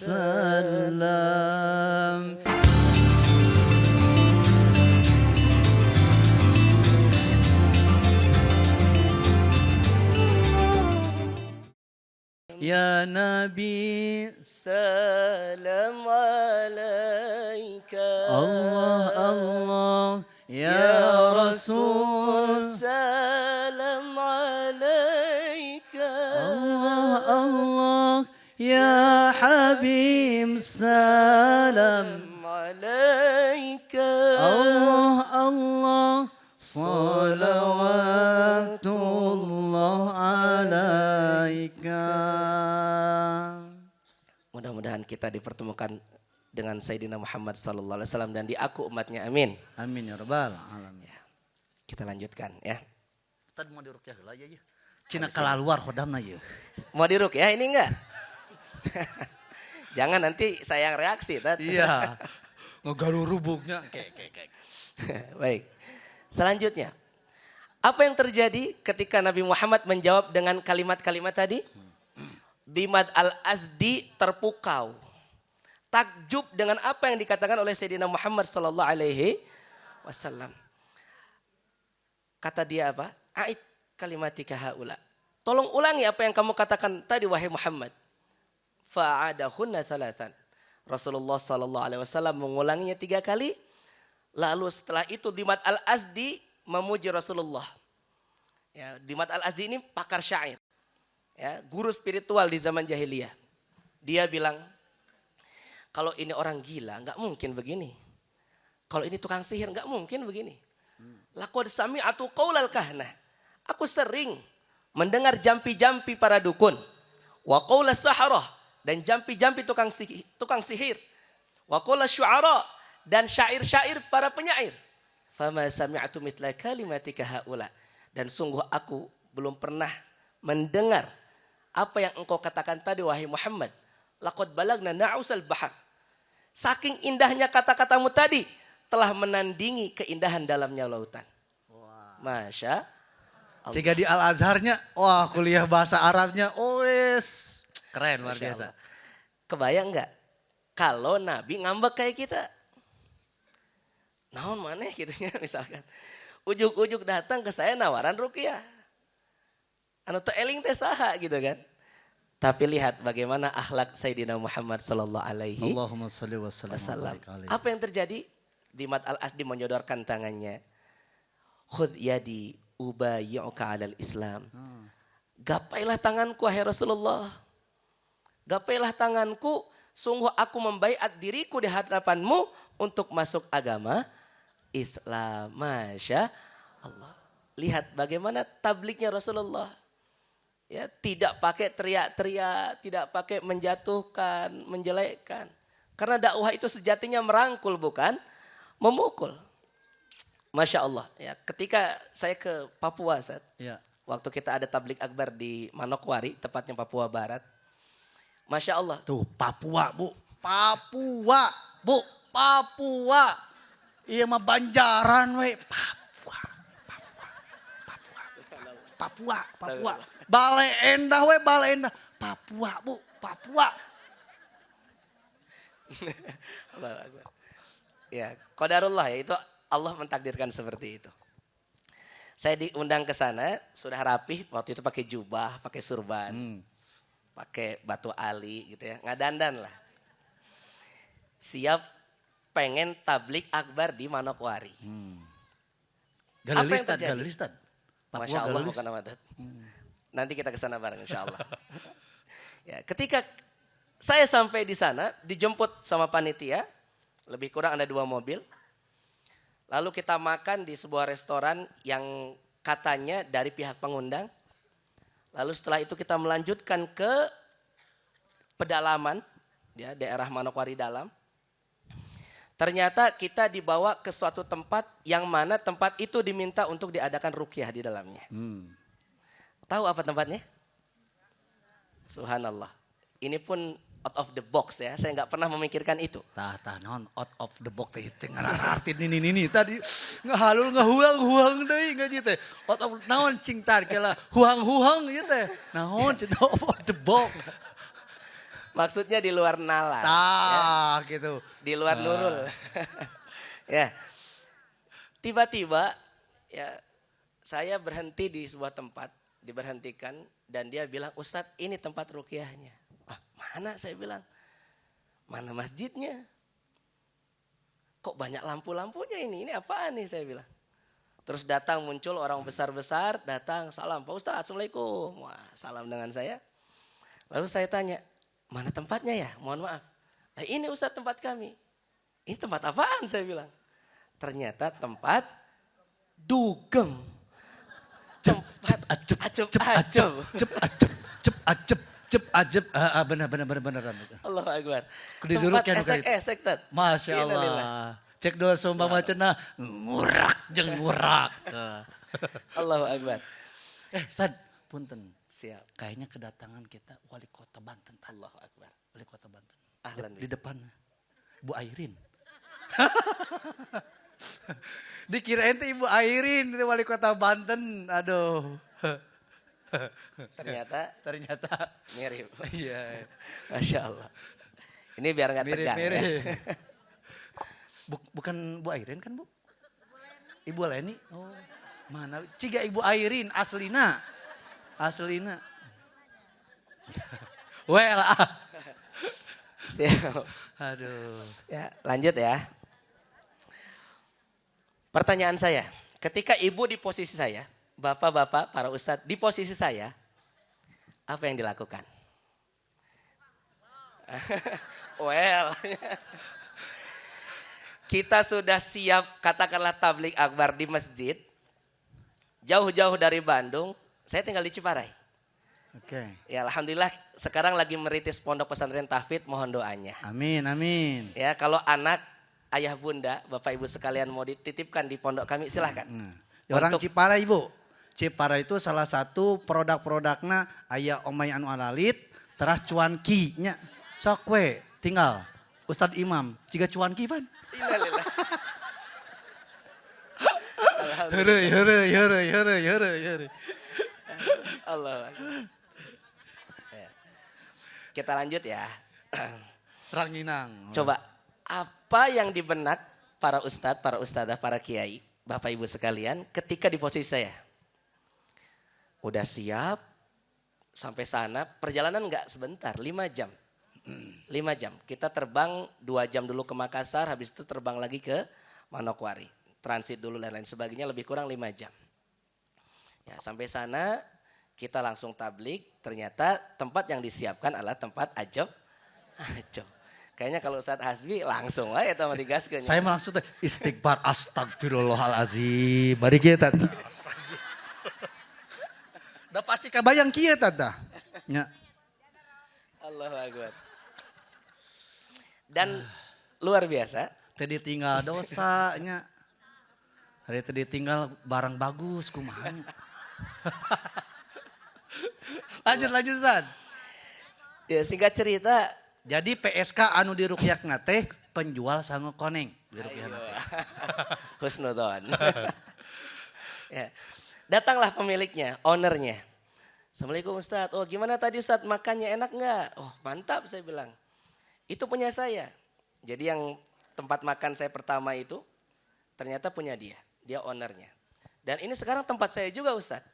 Ya Nabi. Salam alaika. Allah Allah. Ya Rasul. Salam alaika. Allah Allah. Ya Habib. Salam. Alaika. Allah Allah. Salawatullah alaika. Mudah-mudahan kita dipertemukan dengan Sayyidina Muhammad sallallahu alaihi wasallam dan di aku umatnya, amin. Amin ya rabbal alamin. Ya, kita lanjutkan ya. Tadi mau dirukyah heula ya. Cina keluar khodamna ya. Mau diruk ya ini enggak? Jangan nanti saya yang reaksi. Iya. Ngegarurubuknya. Baik. Selanjutnya. Apa yang terjadi ketika Nabi Muhammad menjawab dengan kalimat-kalimat tadi? Dimad al-Azdi terpukau. Takjub dengan apa yang dikatakan oleh Sayyidina Muhammad sallallahu alaihi wasallam. Kata dia apa? A'id kalimatika haula. Tolong ulangi apa yang kamu katakan tadi wahai Muhammad. Fa'adahunna thalathan. Rasulullah sallallahu alaihi wasallam mengulanginya 3 kali. Lalu setelah itu Dimad al-Azdi memuji Rasulullah. Ya, Dimad al-Azdi ini pakar syair. Ya, guru spiritual di zaman jahiliyah. Dia bilang, kalau ini orang gila nggak mungkin begini. Kalau ini tukang sihir nggak mungkin begini. Laqad sami'atu qaulal kahna. Aku sering mendengar jampi-jampi para dukun. Wa qaulas saharah, dan jampi-jampi tukang sihir. Wa qaulas syu'ara, dan syair-syair para penyair. Fama sami'atu mithla kalimatika haula. Dan sungguh aku belum pernah mendengar apa yang engkau katakan tadi wahai Muhammad. Laqad balagna na'usal bahar. Saking indahnya kata-katamu tadi telah menandingi keindahan dalamnya lautan. Masya Allah. Jika di Al-Azharnya, wah kuliah bahasa Arabnya, wes keren luar biasa. Kebayang nggak kalau Nabi ngambek kayak kita? Naon maneh gitu ya misalkan. Ujuk-ujuk datang ke saya nawaran ruqyah. Anu teu eling teh saha gitu kan. Tapi lihat bagaimana akhlak Sayyidina Muhammad sallallahu alaihi Allahumma sholli wa sallim wa wasallam. barik alaihi. Apa yang terjadi? Dimad al-Asdi menyodorkan tangannya. Khudh yadi ubayyuka 'alal Islam. Gapailah tanganku wahai Rasulullah. Gapailah tanganku, sungguh aku membaiat diriku di hadapanmu untuk masuk agama Islam. Masya Allah. Lihat bagaimana tabliknya Rasulullah. Ya, tidak pakai teriak-teriak, tidak pakai menjatuhkan, menjelekkan. Karena dakwah itu sejatinya merangkul bukan memukul. Masya Allah. Ya, ketika saya ke Papua, Ya. waktu kita ada tablik akbar di Manokwari, tepatnya Papua Barat. Masya Allah. Tuh Papua bu, Papua bu, Papua. Iya mah Banjaran we, Papua, Papua, Papua, Papua, Papua. Bale Endah we, Bale Endah, Papua bu, Papua. Ya, qadarullah ya, itu Allah mentakdirkan seperti itu. Saya diundang ke sana, sudah rapih, waktu itu pakai jubah, pakai surban, pakai batu ali gitu ya, nggak dandan lah. Siap pengen tablik akbar di Manokwari. Galelistan, terjadi? Galelistan. Papua Masya Allah Galelis. bukan amadat. Nanti kita ke sana bareng insya Allah. Ya, ketika saya sampai di sana, dijemput sama panitia, lebih kurang ada 2 mobil. Lalu kita makan di sebuah restoran yang katanya dari pihak pengundang. Lalu setelah itu kita melanjutkan ke pedalaman, ya, daerah Manokwari dalam. Ternyata kita dibawa ke suatu tempat yang mana tempat itu diminta untuk diadakan ruqyah di dalamnya. Tahu apa tempatnya? Subhanallah. Ini pun out of the box ya. Saya nggak pernah memikirkan itu. Tah non out of the box teh tengah arti ini tadi ngahalul ngahuang deui ngaji teh. Out of naon cing tar kela huang ieu teh. Naon cenah out of the box. Maksudnya di luar nalar. Tah gitu. Di luar nurul. Ya. Tiba-tiba ya saya berhenti di sebuah tempat, diberhentikan Dan dia bilang, Ustadz ini tempat ruqyahnya. Ah, mana saya bilang, mana masjidnya? Kok banyak lampu-lampunya ini apaan nih saya bilang. Terus datang muncul orang besar-besar, datang, salam Pak Ustadz, Assalamualaikum. Wah, salam dengan saya. Lalu saya tanya, mana tempatnya ya? Mohon maaf. Nah, ini Ustadz tempat kami. Ini tempat apaan saya bilang. Ternyata tempat dugem. Tempat Cep benar. Allah Akbar. Kudu Tempat duruk ya, esek-esek Tat. Masya Innalillah. Allah. Cek doa sumpama cenah ngurak jeung ngurak. Allahu Akbar. Ustad, punten. Siap. Kayaknya kedatangan kita wali kota Banten. Allahu Akbar. Wali kota Banten. Ahlan Di depan Bu Airin. Dikirain tuh Ibu Airin itu wali kota Banten. Aduh. Ternyata mirip. Iya. Masya Allah. Ini biar nggak tegang ya. Mirip. Bukan Bu Airin kan Bu? Ibu Leni. Oh, mana? Ciga Ibu Airin aslina. Well. Siap. Aduh. Ya, lanjut ya. Pertanyaan saya, ketika ibu di posisi saya, bapak-bapak, para ustadz di posisi saya, apa yang dilakukan? Well, kita sudah siap katakanlah tablik akbar di masjid, jauh-jauh dari Bandung, saya tinggal di Ciparai. Oke. Ya alhamdulillah sekarang lagi merintis pondok pesantren tahfidz, mohon doanya. Amin. Ya kalau anak, ayah bunda, bapak ibu sekalian mau dititipkan di pondok kami silahkan. Ya, orang Ciparai Bu. Ciparai itu salah satu produk-produknya aya omay anu alalit, teras cuanki nya. Sok we tinggal Ustadz Imam, ciga cuanki pan. Innalillah. Heureuy. Allah. Kita lanjut ya. Ranginang. Coba apa yang di benak para ustadz, para ustadzah, para kiai, bapak ibu sekalian ketika di posisi saya? Udah siap sampai sana, perjalanan enggak sebentar, 5 jam. 5 jam. Kita terbang 2 jam dulu ke Makassar, habis itu terbang lagi ke Manokwari. Transit dulu dan lain sebagainya, lebih kurang 5 jam. Ya, sampai sana kita langsung tablik, ternyata tempat yang disiapkan adalah tempat ajab. Kayaknya kalau Ustadz Hasbi langsung aja sama digaskeun. Saya langsung istighfar astagfirullahalazim. Bari kieu tata. Udah pasti kabayang kieu tata. Nya. Allahu Akbar. Dan luar biasa. Tadi tinggal dosanya. Hari tadi tinggal barang bagus kumaha. Lanjut Ustaz. Ya singkat cerita. Jadi PSK anu diruqyakna teh penjual sangu koneng. Husnudon. Ya. Datanglah pemiliknya, ownernya. Assalamualaikum Ustadz. Oh gimana tadi Ustadz makannya enak nggak? Oh mantap saya bilang. Itu punya saya. Jadi yang tempat makan saya pertama itu ternyata punya dia. Dia ownernya. Dan ini sekarang tempat saya juga Ustadz.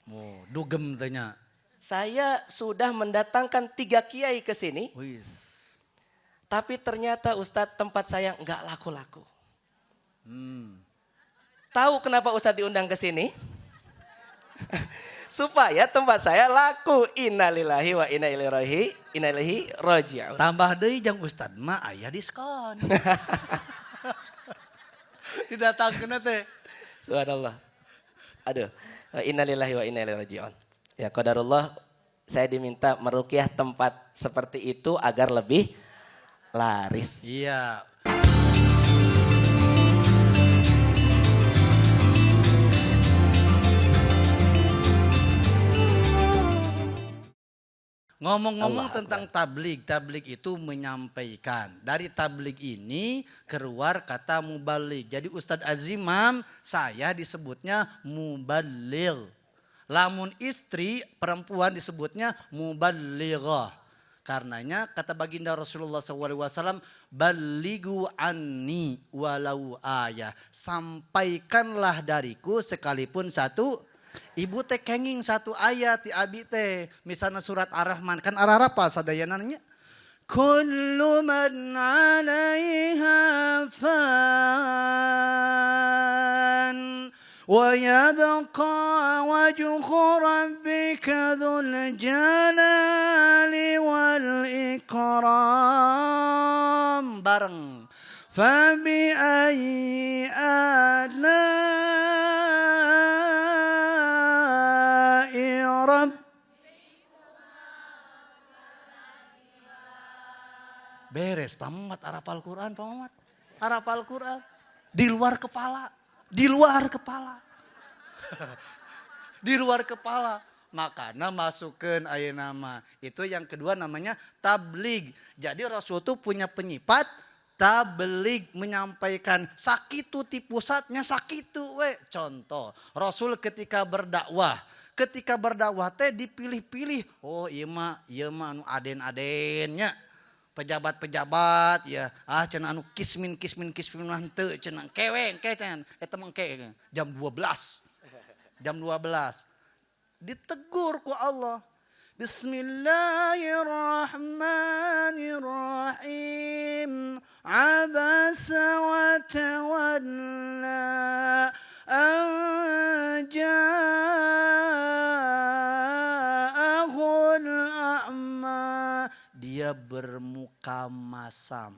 Oh, dugem tanya. Saya sudah mendatangkan 3 kiai ke sini. Wis. Tapi ternyata Ustadz tempat saya nggak laku-laku. Tahu kenapa Ustadz diundang ke sini? Supaya tempat saya laku. Innalillahi wa inna ilaihi raji'un. Tambah deui jeung Ustad mah aya diskon. Didatangkeun teh. Subhanallah. Aduh. Innalillahi wa inna ilaihi raji'un. Ya qadarullah saya diminta meruqyah tempat seperti itu agar lebih laris. Iya. Ngomong-ngomong tentang tablik itu menyampaikan. Dari tablik ini keluar kata mubalik. Jadi Ustadz Azimam saya disebutnya mubaligh. Lamun istri perempuan disebutnya mubalighah. Karenanya kata baginda Rasulullah SAW, balighu anni walau ayah. Sampaikanlah dariku sekalipun satu Ibu teh kenging satu ayat di abi teh. Misalnya surat Ar-Rahman. Kan Ar-Rahman apa sadayananya? Kullu man 'alaiha fan wa yabqa wajhu rabbika dzul jalali wal ikram. Bareng. Fabi ayyi ala'i rabb. Beres, pamat arafal Quran, pamat. Arafal Quran. Di luar kepala. Di luar kepala. Di luar kepala. Makanya masukkan ayat nama. Itu yang kedua namanya tablig. Jadi Rasul itu punya penyipat tablig, menyampaikan sakitu ti pusatnya sakitu we. Contoh, Rasul ketika berdakwah teh dipilih-pilih. Oh iya mah anu aden-adennya. Pejabat-pejabat ya, cenah anu kismin mah henteu cenah keweng cenah eta mengke jam 12. Jam 12. Ditegur ku Allah. Bismillahirrahmanirrahim. Abasa wa tawalla an ja'ahul a'ma. Dia bermuka masam.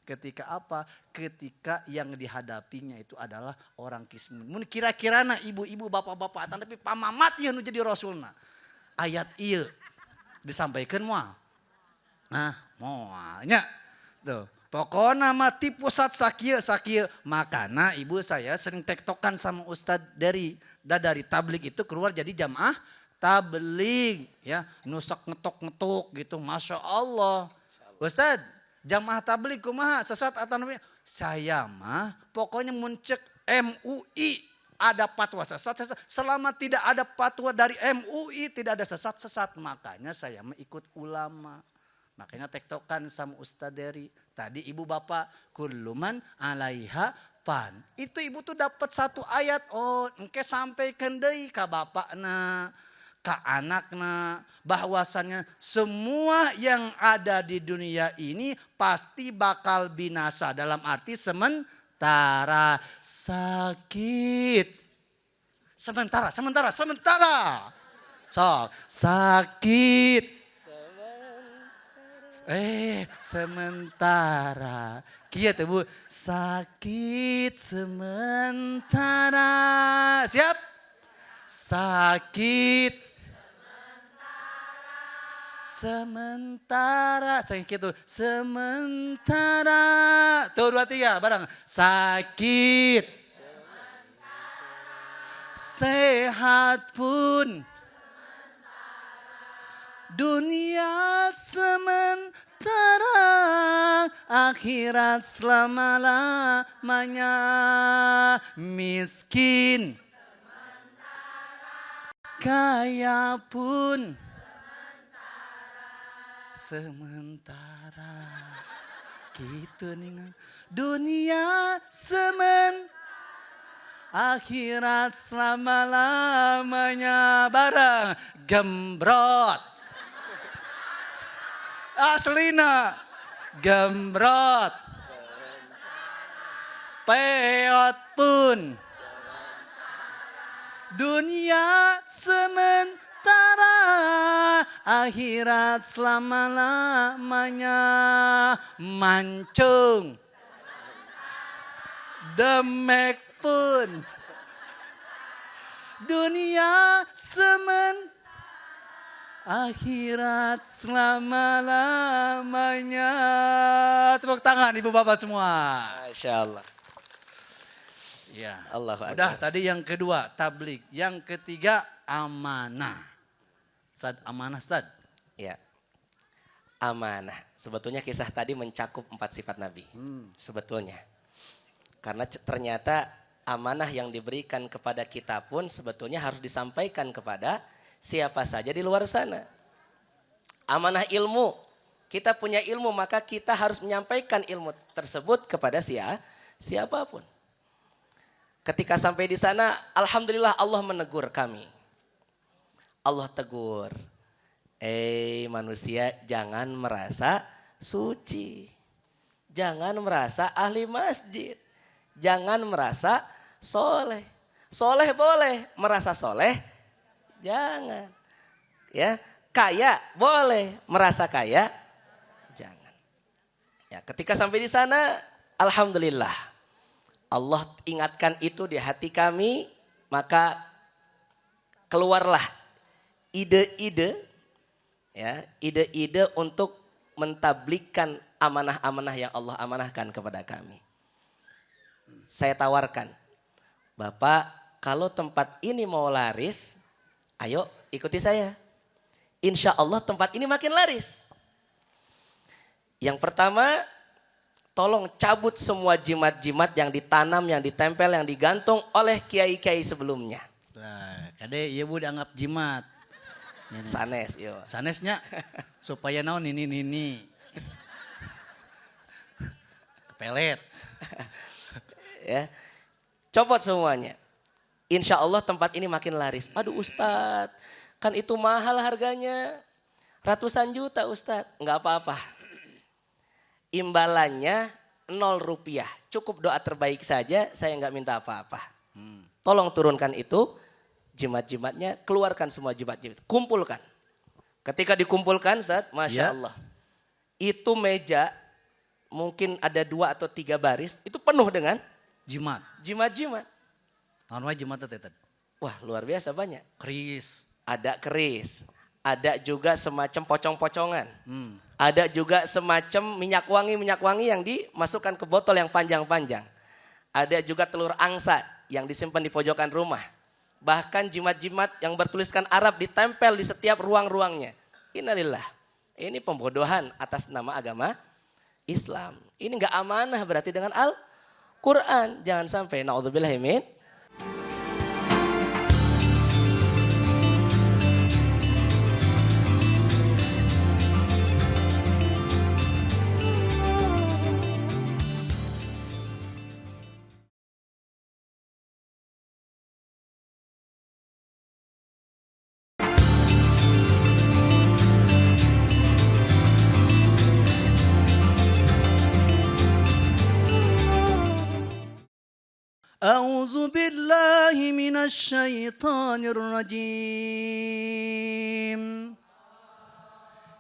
Ketika apa? Ketika yang dihadapinya itu adalah orang kismin. Mun kira-kira na ibu-ibu bapak-bapak tapi pamamat ieu nu jadi rasulna. Ayat ieu disampaikan moal. Nah, moalnya. Tuh, pokona mah ti pusat sakieu. Makana ibu saya sering tektokan sama ustad dari tablik itu keluar jadi jamaah tabligh ya, nusak ngetok gitu. Masya Allah. Ustad, jamaah tabligh kumaha sesat atau saya mah pokoknya muncek MUI ada fatwa sesat. Selama tidak ada fatwa dari MUI tidak ada sesat. Makanya saya mah ikut ulama. Makanya tektokan sama Ustad dari tadi ibu bapak kulluman 'alaiha fan. Itu ibu tuh dapat satu ayat. Oh, engke sampaikan deui ka bapakna, ka anakna, bahwasannya semua yang ada di dunia ini pasti bakal binasa dalam arti sementara sakit. Sementara. So, sakit. Sementara. Kieu teh Bu, sakit sementara. Siap? Sakit sementara, saya gitu, sementara. Tuh 2 3 bareng. Sakit sehat pun dunia sementara, akhirat selama-lamanya. Miskin kaya pun sementara. Gitu nih. Dunia akhirat selama-lamanya. Bareng gembrot. Aslina gembrot. Peot pun dunia sementara, akhirat selama-lamanya. Mancung demek pun dunia akhirat selama-lamanya. Tepuk tangan ibu bapak semua. Masya Allah. Ya. Allahu Akbar. Udah tadi yang kedua tablik, yang ketiga amanah. Amanah Ustaz. Ya. Amanah. Sebetulnya kisah tadi mencakup 4 sifat Nabi. Sebetulnya. Karena ternyata amanah yang diberikan kepada kita pun sebetulnya harus disampaikan kepada siapa saja di luar sana. Amanah ilmu. Kita punya ilmu maka kita harus menyampaikan ilmu tersebut kepada siapapun. Ketika sampai di sana, alhamdulillah Allah menegur kami. Allah tegur. Manusia, jangan merasa suci. Jangan merasa ahli masjid. Jangan merasa soleh. Soleh boleh, merasa soleh jangan. Ya, kaya boleh, merasa kaya jangan. Ya, ketika sampai di sana, alhamdulillah. Allah ingatkan itu di hati kami, maka keluarlah ide-ide, ya, ide-ide untuk mentablikkan amanah-amanah yang Allah amanahkan kepada kami. Saya tawarkan, Bapak, kalau tempat ini mau laris, ayo ikuti saya. Insya Allah tempat ini makin laris. Yang pertama, tolong cabut semua jimat-jimat yang ditanam, yang ditempel, yang digantung oleh kiai-kiai sebelumnya. Nah, kade ieu bu dianggap jimat. Sanes, yo. Sanesnya supaya naon nini. Kepelet. Ya. Copot semuanya. Insya Allah tempat ini makin laris. Aduh Ustadz, kan itu mahal harganya. Ratusan juta Ustadz. Enggak apa-apa. Imbalannya 0 rupiah. Cukup doa terbaik saja, saya enggak minta apa-apa. Tolong turunkan itu, jimat-jimatnya, keluarkan semua jimat-jimat. Kumpulkan. Ketika dikumpulkan Ustadz, Masya Allah. Itu meja, mungkin ada 2 atau 3 baris, itu penuh dengan Jimat. jimat-jimat. Naon wae jimat teh teh. Wah luar biasa banyak. Keris. Ada keris, ada juga semacam pocong-pocongan. Ada juga semacam minyak wangi yang dimasukkan ke botol yang panjang-panjang. Ada juga telur angsa yang disimpan di pojokan rumah. Bahkan jimat-jimat yang bertuliskan Arab ditempel di setiap ruang-ruangnya. Innalillah. Ini pembodohan atas nama agama Islam. Ini enggak amanah berarti dengan Al-Quran. Jangan sampai naudzubillahi min. أعوذ بالله من الشيطان الرجيم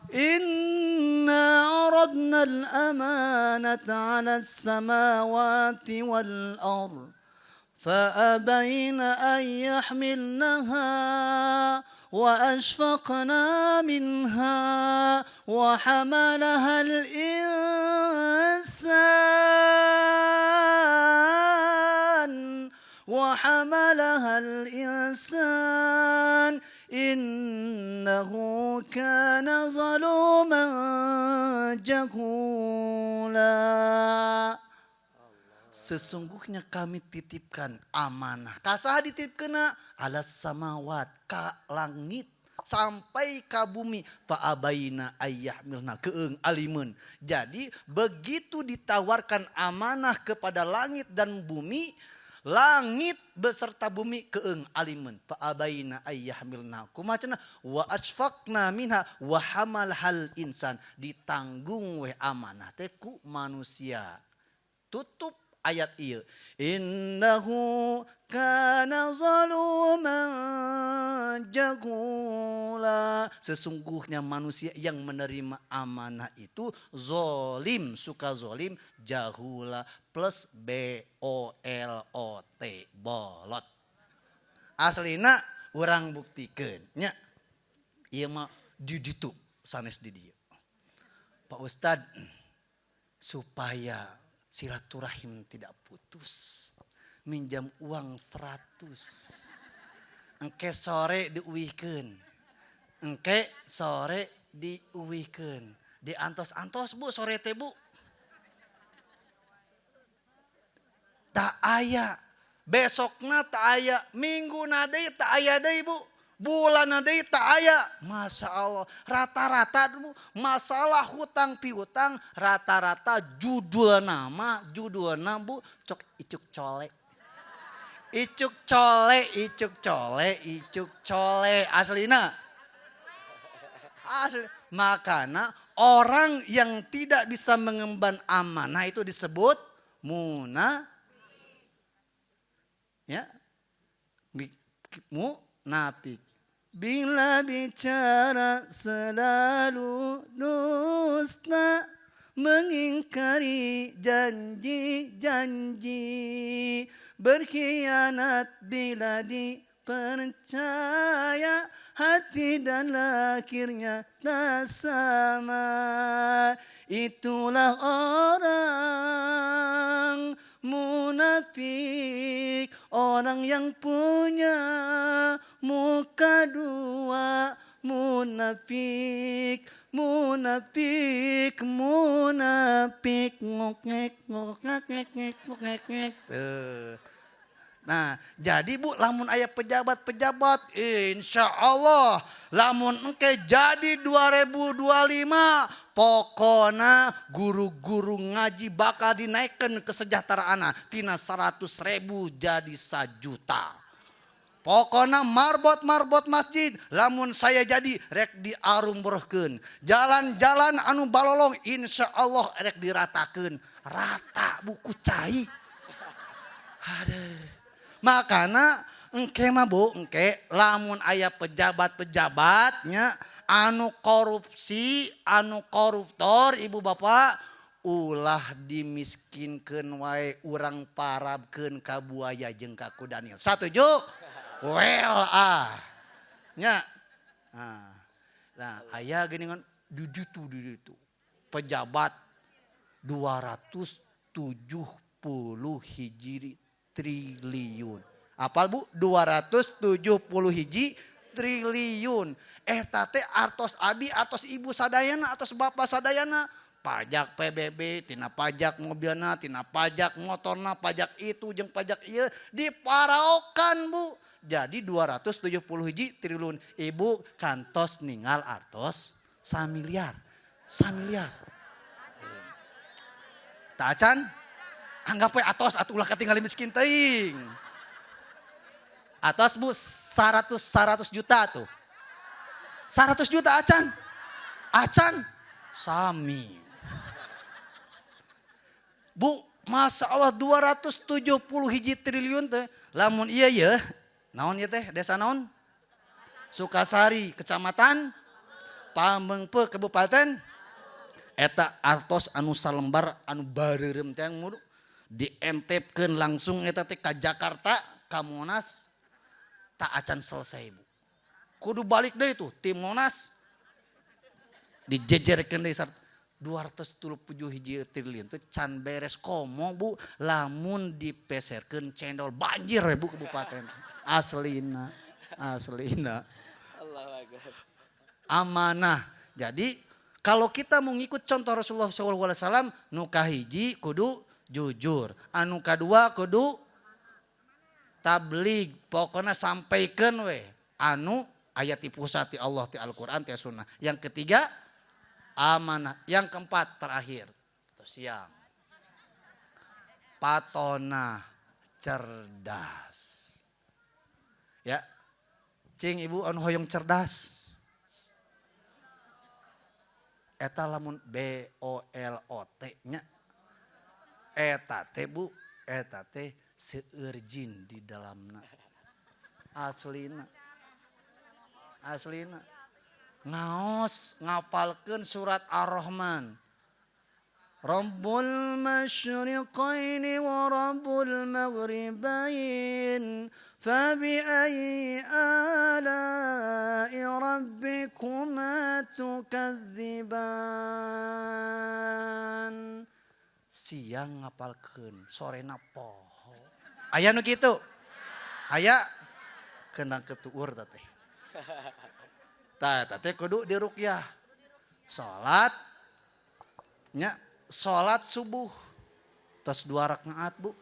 إنا عرضنا الأمانة على السماوات والأرض فأبين أن يحملنها وأشفقنا منها وحملها الإنسان إنه كان ظلوما جهولا. Sesungguhnya kami titipkan amanah. Kasaha dititipkeuna alas samawat ka langit sampai ka bumi fa abaina ayyahmilna keung alimun. Jadi begitu ditawarkan amanah kepada langit dan bumi, langit beserta bumi keung alimun fa abaina ayyahmilna. Kumacana wa asfaqna minha wa hamalhal insan, ditanggung we amanah teh ku manusia. Tutup ayat ieu. Innahu kana zaluman jahula. Sesungguhnya manusia yang menerima amanah itu zolim, suka zolim, jahula plus B-O-L-O-T, bolot. Aslina urang buktikeun nya. Ieu mah di ditu sanes di dieu. Pak Ustad, supaya silaturahim tidak putus, minjam uang 100. Engke sore diuwihkeun. Engke sore diuwihkeun. Diantos-antos Bu sore teh Bu. Tak aya. Besokna tak aya. Mingguna deui tak aya deui Bu. Bulan deui tak aya. Masya Allah. Rata-rata Bu, masalah hutang piutang rata-rata judul nama Bu cok icuk colek. Icuk cole, icuk cole, icuk cole. Aslina. Asli. Makanya orang yang tidak bisa mengemban amanah itu disebut ya, munafik. Bila bicara selalu dusta, mengingkari janji-janji, berkhianat bila dipercaya, hati dan lahirnya tak sama. Itulah orang munafik, orang yang punya muka dua, munafik, munafik, munafik, ngokek, ngokek, ngokek, ngokek. Nah, jadi Bu, lamun aya pejabat-pejabat, insya Allah, lamun engke jadi 2025, pokona guru-guru ngaji bakal dinaikkan kesejahteraana tina 100.000 jadi 1 juta. Pokona marbot masjid, lamun saya jadi rek diarumburkeun. Jalan-jalan anu balolong insya Allah rek diratakeun. Rata buku cai. Aduh. Makana engke mah Bu, engke lamun aya pejabat-pejabatnya anu korupsi, anu koruptor, ibu bapak, ulah dimiskinkeun wae, urang parabkeun ka buaya jeung ka kudanil. Satuju? Well nya. Nah, aya geuningan dudutu. Pejabat 270 hiji triliun. Apal Bu? 270 hiji triliun. Eta teh artos abi, artos ibu sadayana, artos bapak sadayana. Pajak PBB, tina pajak mobilna, tina pajak motorna, pajak itu jeung pajak ieu diparaokan Bu. Jadi 270 hiji triliun. Ibu kantos ningal artos 1 miliar. 1 miliar. Tak acan? Anggap we atos atuh ulah katinggali miskin teuing. Atos Bu 100 juta tuh. 100 juta acan. Acan sami. Bu, Masya Allah 270 hiji triliun teh. Lamun iya ya, naon ya teh, desa naon? Sukasari, kecamatan Pamengpe, Kabupaten. Eta artos anu salembar anu bareureum teh mudu. Dientepkeun langsung eta teh ka Jakarta, ka Monas. Tak acan selesai Bu. Kudu balik deui tuh tim Monas. Dijejerkeun deui 270 hiji triliun itu can beres komo Bu, lamun dipeserkeun cendol banjir ya Bu kabupaten. Aslina. Allahu Akbar. Amanah. Jadi kalau kita mau ngikut contoh Rasulullah SAW, nu kahiji kudu jujur, anu kadua kudu tablig, pokoknya sampaikan we anu ayat ti pusat ti Allah ti Al-Qur'an ti Sunnah. Yang ketiga amanah. Yang keempat terakhir, siang, patona cerdas. Ya, cing ibu anu hoyong cerdas. Eta lamun BOLOT nya. Eta teh Bu, eta teh seueur jin di dalamna. Aslina. Ngaos ngapalkeun surat Ar-Rahman. Rabbul masyriqaini wa rabbul maghribain. Fabi'ayyi ala'i rabbikuma tukadziban. Siang ngapalkeun, sorena poho. Aya nu kitu? Aya keunang ketuur teh. Tah teh kudu diruqyah. Salat nya salat subuh tos 2 rakaat Bu.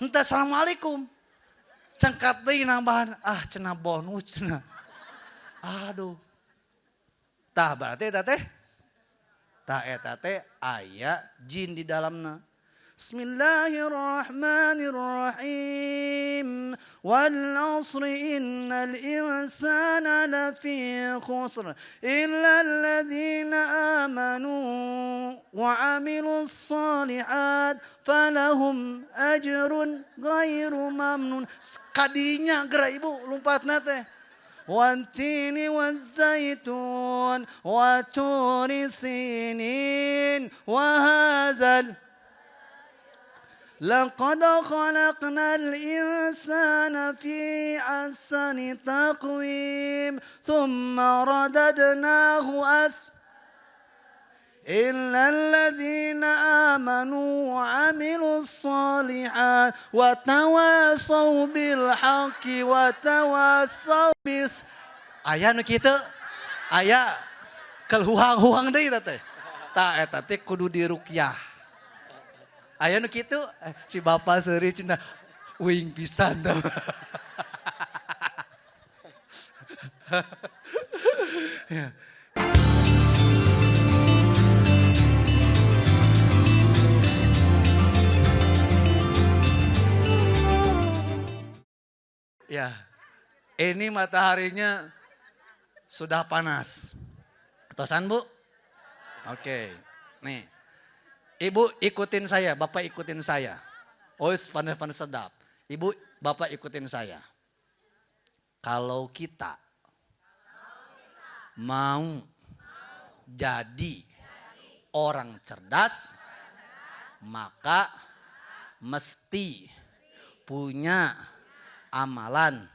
Henteu assalamualaikum. Cengkat deui nambahan, cenah bonus cenah. Aduh. Tah berarti eta teh aya jin di dalamna. Bismillahirrahmanirrahim. Wal 'asri innal insana lafi khusr illa alladhina amanu wa 'amilus shalihat falahum ajrun ghairu mamnun. Kadinya geura Ibu lompatna teh. Wantini wazzaitun wa turi sinin wa hazal laqad khalaqnal insana fi ahsani taqwim thumma radadnahu إلا الذين آمنوا وعملوا الصالحات وتواصوا بالحق وتواصوا aya nu kitu aya kelhuhang-huhang deui teh tah eta teh kudu diruqyah aya nu kitu si bapa seuri cenah uing pisan tah ya. Ya, ini mataharinya sudah panas. Tosan Bu? Oke, nih. Ibu ikutin saya, Bapak ikutin saya. Oh, panas-panas sedap. Ibu, Bapak ikutin saya. Kalau kita mau jadi orang cerdas, maka mesti punya amalan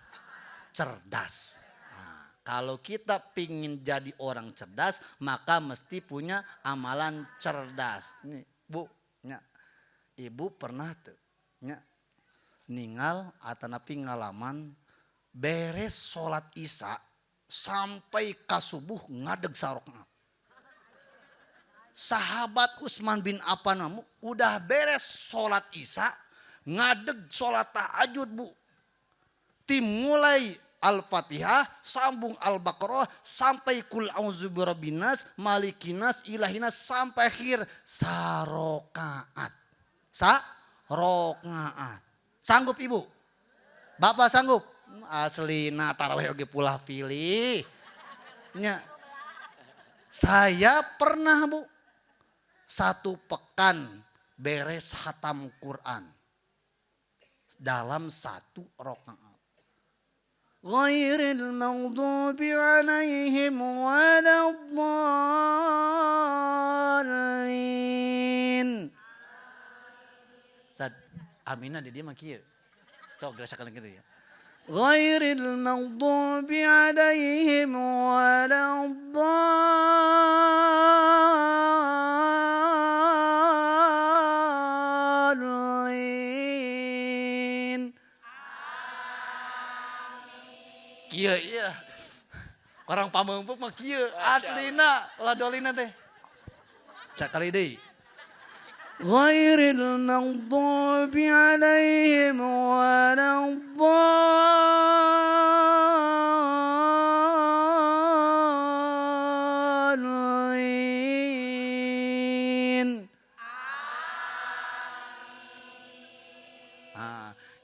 cerdas. Nah, kalau kita pingin jadi orang cerdas, maka mesti punya amalan cerdas. Nih, Bu, Ibu pernah tuh ningal atanapi ngalaman beres sholat isya sampai ka subuh ngadeg sarokna. Sahabat Utsman bin Affan udah beres sholat isya ngadeg sholat tahajud Bu. Mulai Al-Fatihah, sambung Al-Baqarah, sampai kul a'udzu birabbinas, malikinas, ilahinas, sampai akhir sarokaat. Sarokaat. Sanggup Ibu? Bapak sanggup? Aslina tarawih oge pulah pilih. Nya. Saya pernah Bu, 1 pekan beres hatam Quran dalam 1 rakaat. Ghairil maghdubi alaihim waladdallin. Ustaz, Aminah di dia mah kieu. Sok gerasakeun kieu ya. Ghairil maghdubi alaihim waladdallin. Kieu iya. Orang pameumpuk mah kieu aslina ladolina teh. Cakali deui. Ghairil maghdubi alaihim waladdallin.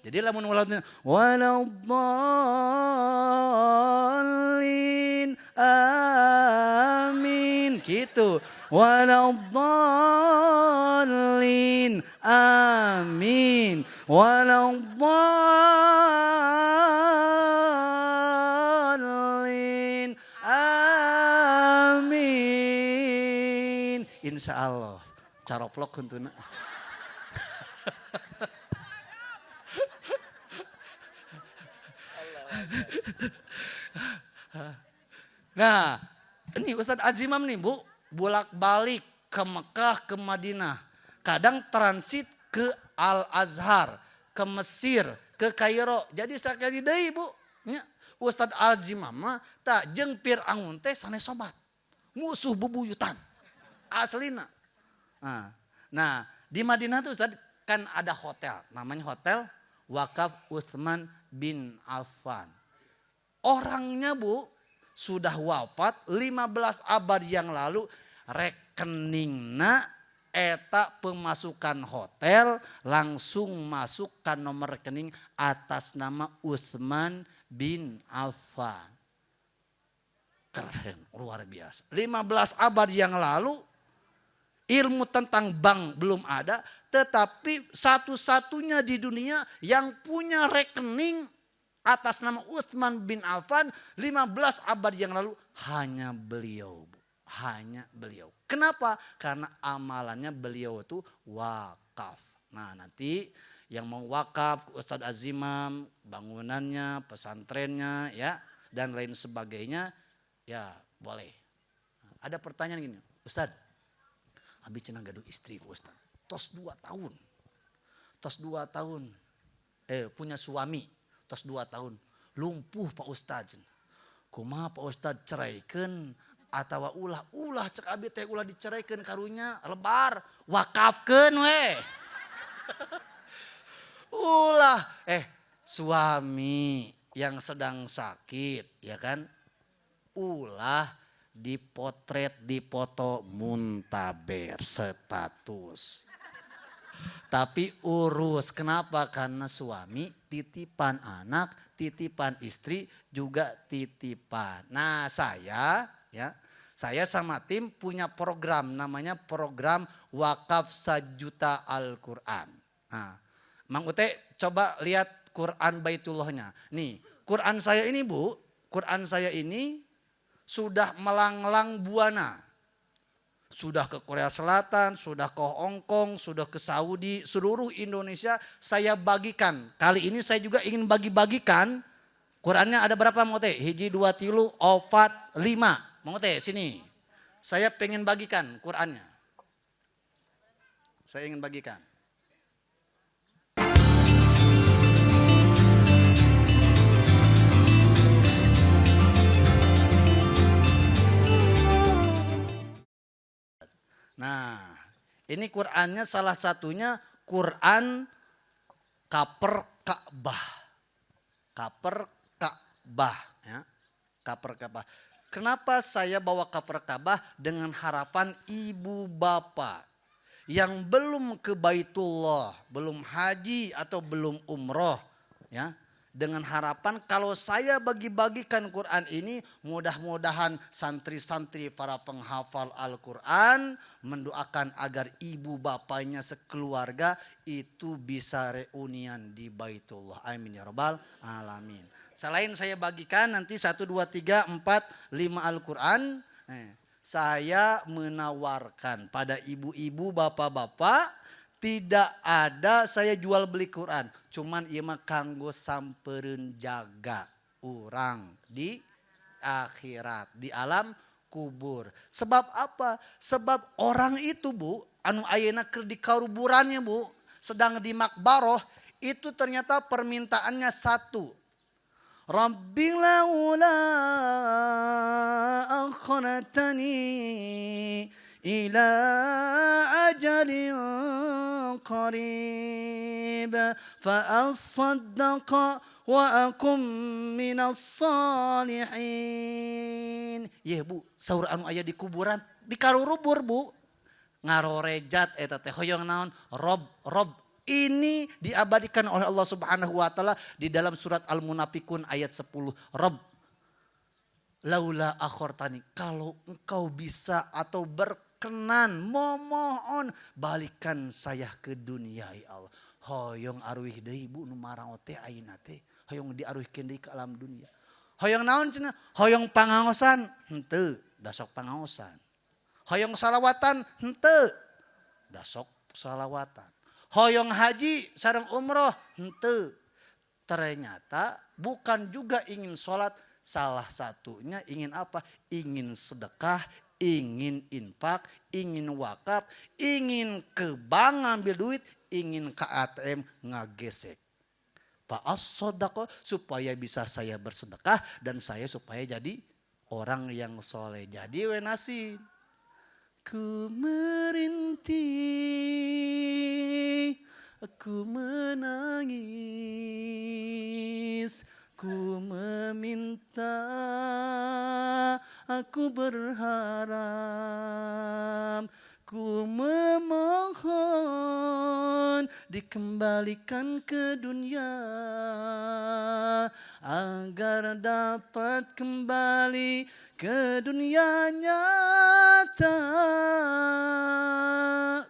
Jadi lamun waladdallin amin gitu. Waladdallin amin. Waladdallin amin. Insyaallah caroplok huntuna. Nah, ini Ustadz Azimam nih Bu, bolak-balik ke Mekah, ke Madinah. Kadang transit ke Al-Azhar, ke Mesir, ke Kairo. Jadi sakali deui Bu, nya Ustadz Azimam mah tak jeung Fir'aun teh sanes sobat. Musuh bebuyutan. Aslina. Nah, di Madinah tuh Ustadz kan ada hotel, namanya Hotel Wakaf Utsman bin Affan. Orangnya Bu sudah wafat 15 abad yang lalu, rekeningna eta pemasukan hotel langsung masuk ke nomor rekening atas nama Utsman bin Affan. Keren, luar biasa. 15 abad yang lalu ilmu tentang bank belum ada, tetapi satu-satunya di dunia yang punya rekening atas nama Utsman bin Affan 15 abad yang lalu hanya beliau. Hanya beliau. Kenapa? Karena amalannya beliau itu wakaf. Nah nanti yang mau wakaf Ustadz Azimam, bangunannya, pesantrennya ya dan lain sebagainya ya boleh. Ada pertanyaan gini, Ustadz, abi cenah gaduh istri Ustadz. Tos 2 tahun. Tos 2 tahun. Punya suami. Tos 2 tahun. Lumpuh Pak Ustadz. Kumaha Pak Ustadz ceraikan atawa ulah cek abi teh ulah diceraikan karunya lebar wakafkeun we. Ulah suami yang sedang sakit ya kan ulah dipotret dipoto muntaber status. Tapi urus kenapa? Karena suami titipan anak, titipan istri juga titipan. Nah saya sama tim punya program namanya program wakaf 1 juta Al-Quran. Nah, Mang Ute coba lihat Quran Baitullahnya. Nih Quran saya ini Bu, Quran saya ini sudah melanglang buana. Sudah ke Korea Selatan, sudah ke Hong Kong, sudah ke Saudi, seluruh Indonesia saya bagikan. Kali ini saya juga ingin bagi-bagikan. Qurannya ada berapa Mang Ute? 1, 2, 3, 4, 5. Mang Ute sini. Saya pengen bagikan Qurannya. Saya ingin bagikan. Nah, ini Qurannya salah satunya Quran Kaper Ka'bah. Kaper Ka'bah ya. Kaper Ka'bah. Kenapa saya bawa Kaper Ka'bah dengan harapan ibu bapak yang belum ke Baitullah, belum haji atau belum umroh ya. Dengan harapan kalau saya bagi-bagikan Quran ini mudah-mudahan santri-santri para penghafal Al-Quran mendoakan agar ibu bapaknya sekeluarga itu bisa reunian di Baitullah. Amin ya rabbal alamin. Selain saya bagikan nanti 1, 2, 3, 4, 5 Al-Quran. Saya menawarkan pada ibu-ibu bapak-bapak. Tidak ada saya jual beli Quran. Cuman ieu mah kanggo sampereun jaga urang di akhirat, di alam kubur. Sebab apa? Sebab orang itu Bu, anu ayeuna keur di kuburannya Bu, sedang di makbaroh, itu ternyata permintaannya satu. Rabbi laula akhiratani ila ajalin qarib fa asaddaqa wa akum minas salihin. Ye Bu, saur anu aya di kuburan di karurubur Bu. Ngarorejat eta teh hoyong naon? Rob. Ini diabadikan oleh Allah Subhanahu wa taala di dalam surat Al-Munafikun ayat 10. Rob laula akhortani, kalau engkau bisa atau berkenan memohon balikan saya ke dunia ya Allah. Hoyong aruih deui Bu nu marang teh ayeuna teh. Hoyong diaruhkeun deui ke alam dunia. Hoyong naon cenah? Hoyong pangaosan? Henteu, da sok pangaosan. Hoyong salawatan? Henteu, da sok salawatan. Hoyong haji sareng umroh? Henteu. Ternyata bukan juga ingin sholat. Salah satunya ingin apa? Ingin sedekah, ingin infak, ingin wakaf, ingin ke bank ngambil duit, ingin ke ATM ngagesek. Fa'as-sodaqah, supaya bisa saya bersedekah dan saya supaya jadi orang yang soleh. Jadi wenasin. Ku merintih, aku menangis, ku meminta, aku berharap, ku memohon. dikembalikan ke dunia agar dapat kembali ke dunia nyata.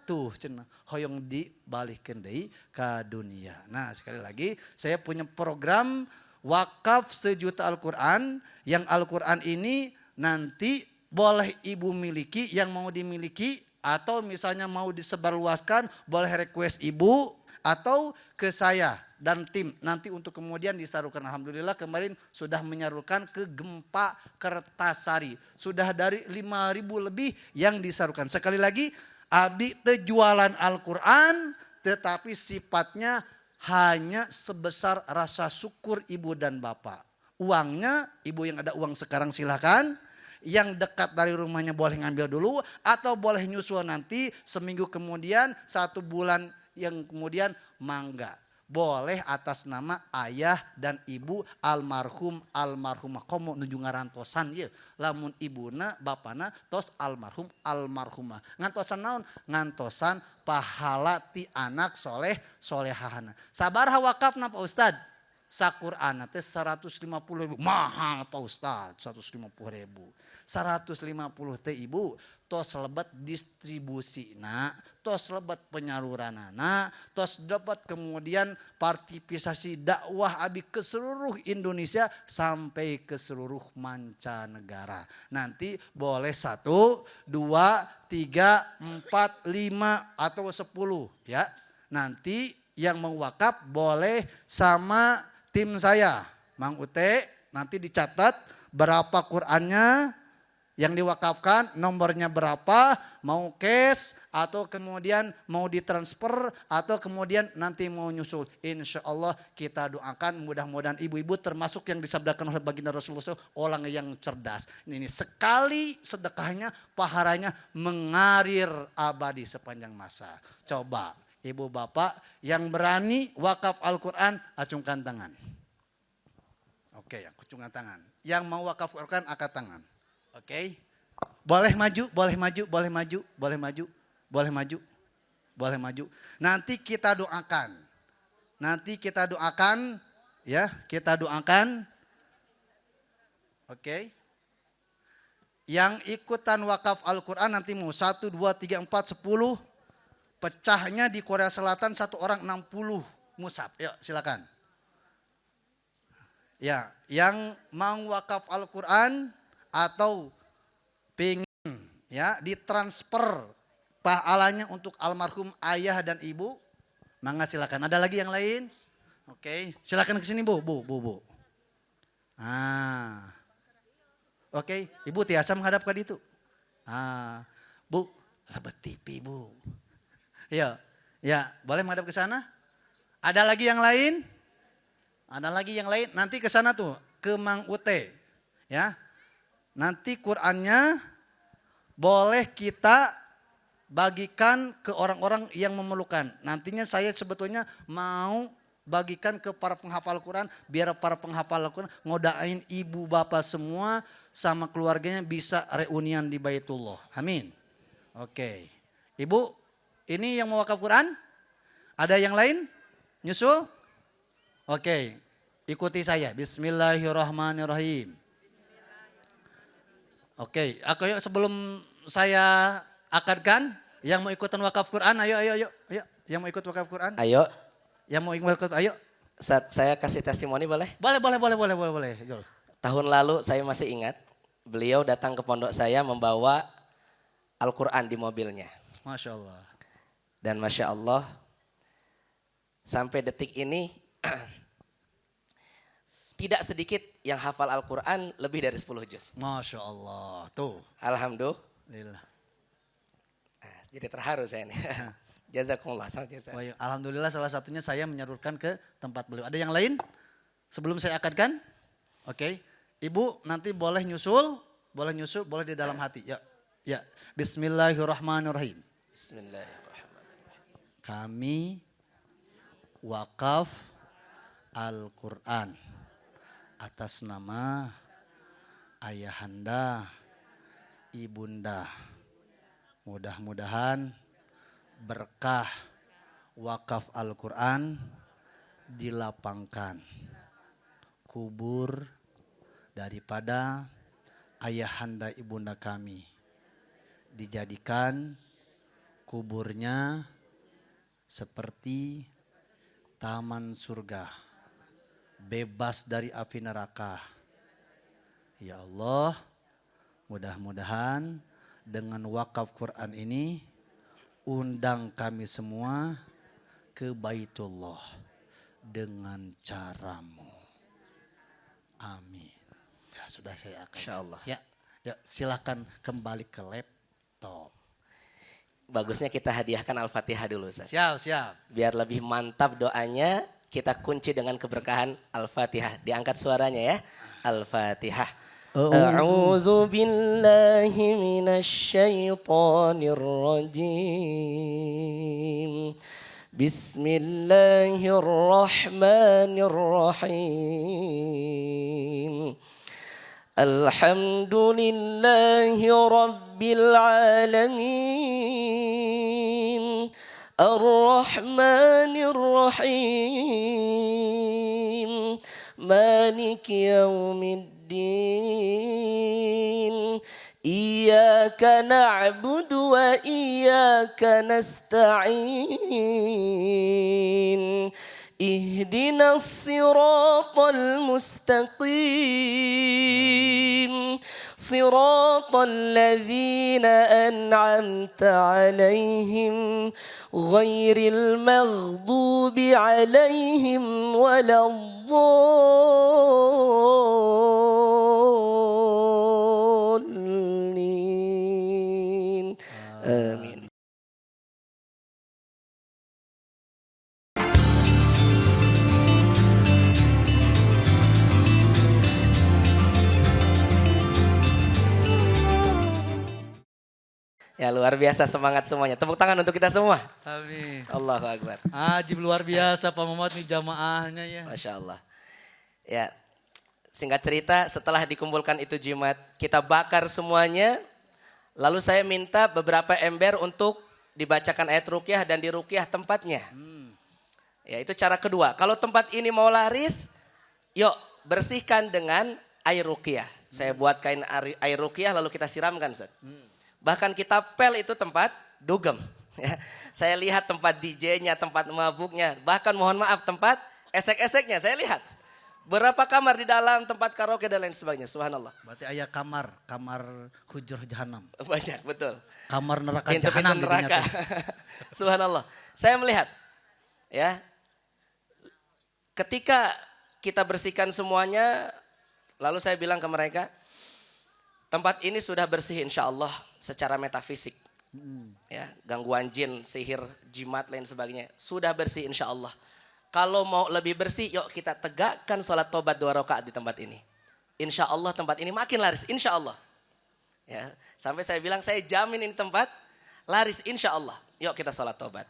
Tuh cenah hoyong dibalikin deui ka dunia. Nah, sekali lagi saya punya program wakaf 1 juta Al-Quran, yang Al-Quran ini nanti boleh ibu miliki yang mau dimiliki, atau misalnya mau disebarluaskan boleh request ibu atau ke saya dan tim nanti untuk kemudian disalurkan. Alhamdulillah kemarin sudah menyalurkan ke Gempa Kertasari, sudah dari 5.000 lebih yang disalurkan. Sekali lagi, abi teu jualan Al-Quran, tetapi sifatnya hanya sebesar rasa syukur ibu dan bapak. Uangnya, ibu yang ada uang sekarang silahkan. Yang dekat dari rumahnya boleh ngambil dulu, atau boleh nyusul nanti seminggu kemudian, 1 bulan yang kemudian, mangga. Boleh atas nama ayah dan ibu almarhum almarhumah. Komo nuju ngarantosan ya. Lamun ibuna bapana tos almarhum almarhumah. Ngantosan naon? Ngantosan pahala ti anak soleh solehahana. Sabaraha wakafna Pak Ustad? Sakurana teh 150.000. Mahal Pak Ustad, 150.000. 150 teh ibu tos lebet distribusina, tos lebet penyaluranana, tos dapat kemudian partisipasi dakwah abi ke seluruh Indonesia sampai ke seluruh mancanegara. Nanti boleh 1, 2, 3, 4, 5 atau 10 ya. Nanti yang mewakaf boleh sama tim saya, Mang Ute, nanti dicatat berapa Qur'annya yang diwakafkan, nomornya berapa, mau cash atau kemudian mau ditransfer atau kemudian nanti mau nyusul. Insya Allah kita doakan mudah-mudahan ibu-ibu termasuk yang disabdakan oleh baginda Rasulullah orang yang cerdas. Ini sekali sedekahnya pahalanya mengalir abadi sepanjang masa. Coba ibu bapak yang berani wakaf Al-Quran acungkan tangan. Oke, acungkan tangan. Yang mau wakaf Al-Quran angkat tangan. Oke. Boleh maju, boleh maju, boleh maju, boleh maju, boleh maju, boleh maju. Nanti kita doakan. Nanti kita doakan ya, kita doakan. Oke. Yang ikutan wakaf Al-Quran nanti mau 1, 2, 3, 4, 10. Pecahnya di Korea Selatan 1 orang 60 mushaf. Yuk silakan. Ya, yang mau wakaf Al-Quran atau pengen ya ditransfer pahalanya untuk almarhum ayah dan ibu, mangga silakan. Ada lagi yang lain? Oke, silakan ke sini Bu. Oke, Ibu tiasa menghadap ke itu. Bu, lebet TV Bu. Ya, boleh menghadap ke sana. Ada lagi yang lain? Ada lagi yang lain? Nanti ke sana tuh, ke Mang Ute. Ya. Nanti Qur'annya boleh kita bagikan ke orang-orang yang memerlukan. Nantinya saya sebetulnya mau bagikan ke para penghafal Quran, biar para penghafal Quran ngodain ibu bapak semua sama keluarganya bisa reunian di Baitullah. Amin. Oke. Ibu, ini yang mau wakaf Quran? Ada yang lain? Nyusul? Oke, ikuti saya. Bismillahirrahmanirrahim. Oke, aku yuk sebelum saya akadkan, yang mau ikutan wakaf Quran, ayo. Yang mau ikut wakaf Quran? Ayo. Yang mau ikut, ayo. Saya kasih testimoni boleh? Boleh. Tahun lalu saya masih ingat, beliau datang ke pondok saya membawa Al-Quran di mobilnya. Masya Allah. Dan Masya Allah, sampai detik ini tidak sedikit yang hafal Al-Quran lebih dari 10 juz. Masya Allah, tuh. Alhamdulillah. Jadi terharu saya nih. Jazakumullah. Alhamdulillah salah satunya saya menyalurkan ke tempat beliau. Ada yang lain? Sebelum saya akadkan? Oke. Ibu nanti boleh nyusul, boleh di dalam hati. Ya. Bismillahirrahmanirrahim. Bismillahirrahmanirrahim. Kami wakaf Al-Quran atas nama ayahanda, ibunda. Mudah-mudahan berkah, wakaf Al-Quran dilapangkan. Kubur daripada ayahanda ibunda kami. Dijadikan kuburnya seperti taman surga. Bebas dari api neraka. Ya Allah, mudah-mudahan dengan wakaf Quran ini undang kami semua ke Baitullah dengan caramu. Amin. Ya sudah saya akan. Insyaallah. Ya silakan kembali ke laptop. Bagusnya kita hadiahkan Al-Fatihah dulu, Ustaz. Siap. Biar lebih mantap doanya, kita kunci dengan keberkahan Al-Fatihah. Diangkat suaranya ya. Al-Fatihah. A'udzu billahi minasy syaithanir rajim. Bismillahirrahmanirrahim. Alhamdulillahi rabbil alamin. Ar-Rahmanir Rahim. Maliki yaumiddin. Iyyaka na'budu wa iyyaka nasta'in. Ihdinas siratal mustaqim. Siratal ladzina an'amta 'alaihim ghairil maghdubi 'alaihim waladdallin. Amin. Ya luar biasa semangat semuanya. Tepuk tangan untuk kita semua. Amin. Allahu Akbar. Ajib luar biasa Pak Muhammad nih jamaahnya ya. Masya Allah. Ya, singkat cerita setelah dikumpulkan itu jimat, kita bakar semuanya. Lalu saya minta beberapa ember untuk dibacakan ayat ruqyah dan diruqyah tempatnya. Ya itu cara kedua. Kalau tempat ini mau laris, yuk bersihkan dengan air ruqyah. Saya buat kain air ruqyah lalu kita siramkan. Bahkan kita pel itu tempat dugem. Ya. Saya lihat tempat DJ-nya, tempat mabuknya. Bahkan mohon maaf tempat esek-eseknya saya lihat. Berapa kamar di dalam tempat karaoke dan lain sebagainya. Subhanallah. Berarti ayah kamar hujur jahanam. Banyak betul. Kamar neraka Pintu-pintu jahanam neraka. Subhanallah. Saya melihat ya. Ketika kita bersihkan semuanya, lalu saya bilang ke mereka, tempat ini sudah bersih insya Allah secara metafisik. Ya, gangguan jin, sihir, jimat, lain sebagainya. Sudah bersih insya Allah. Kalau mau lebih bersih, yuk kita tegakkan sholat tobat 2 rakaat di tempat ini. Insya Allah tempat ini makin laris, insya Allah. Ya, sampai saya bilang saya jamin ini tempat laris insya Allah. Yuk kita sholat tobat.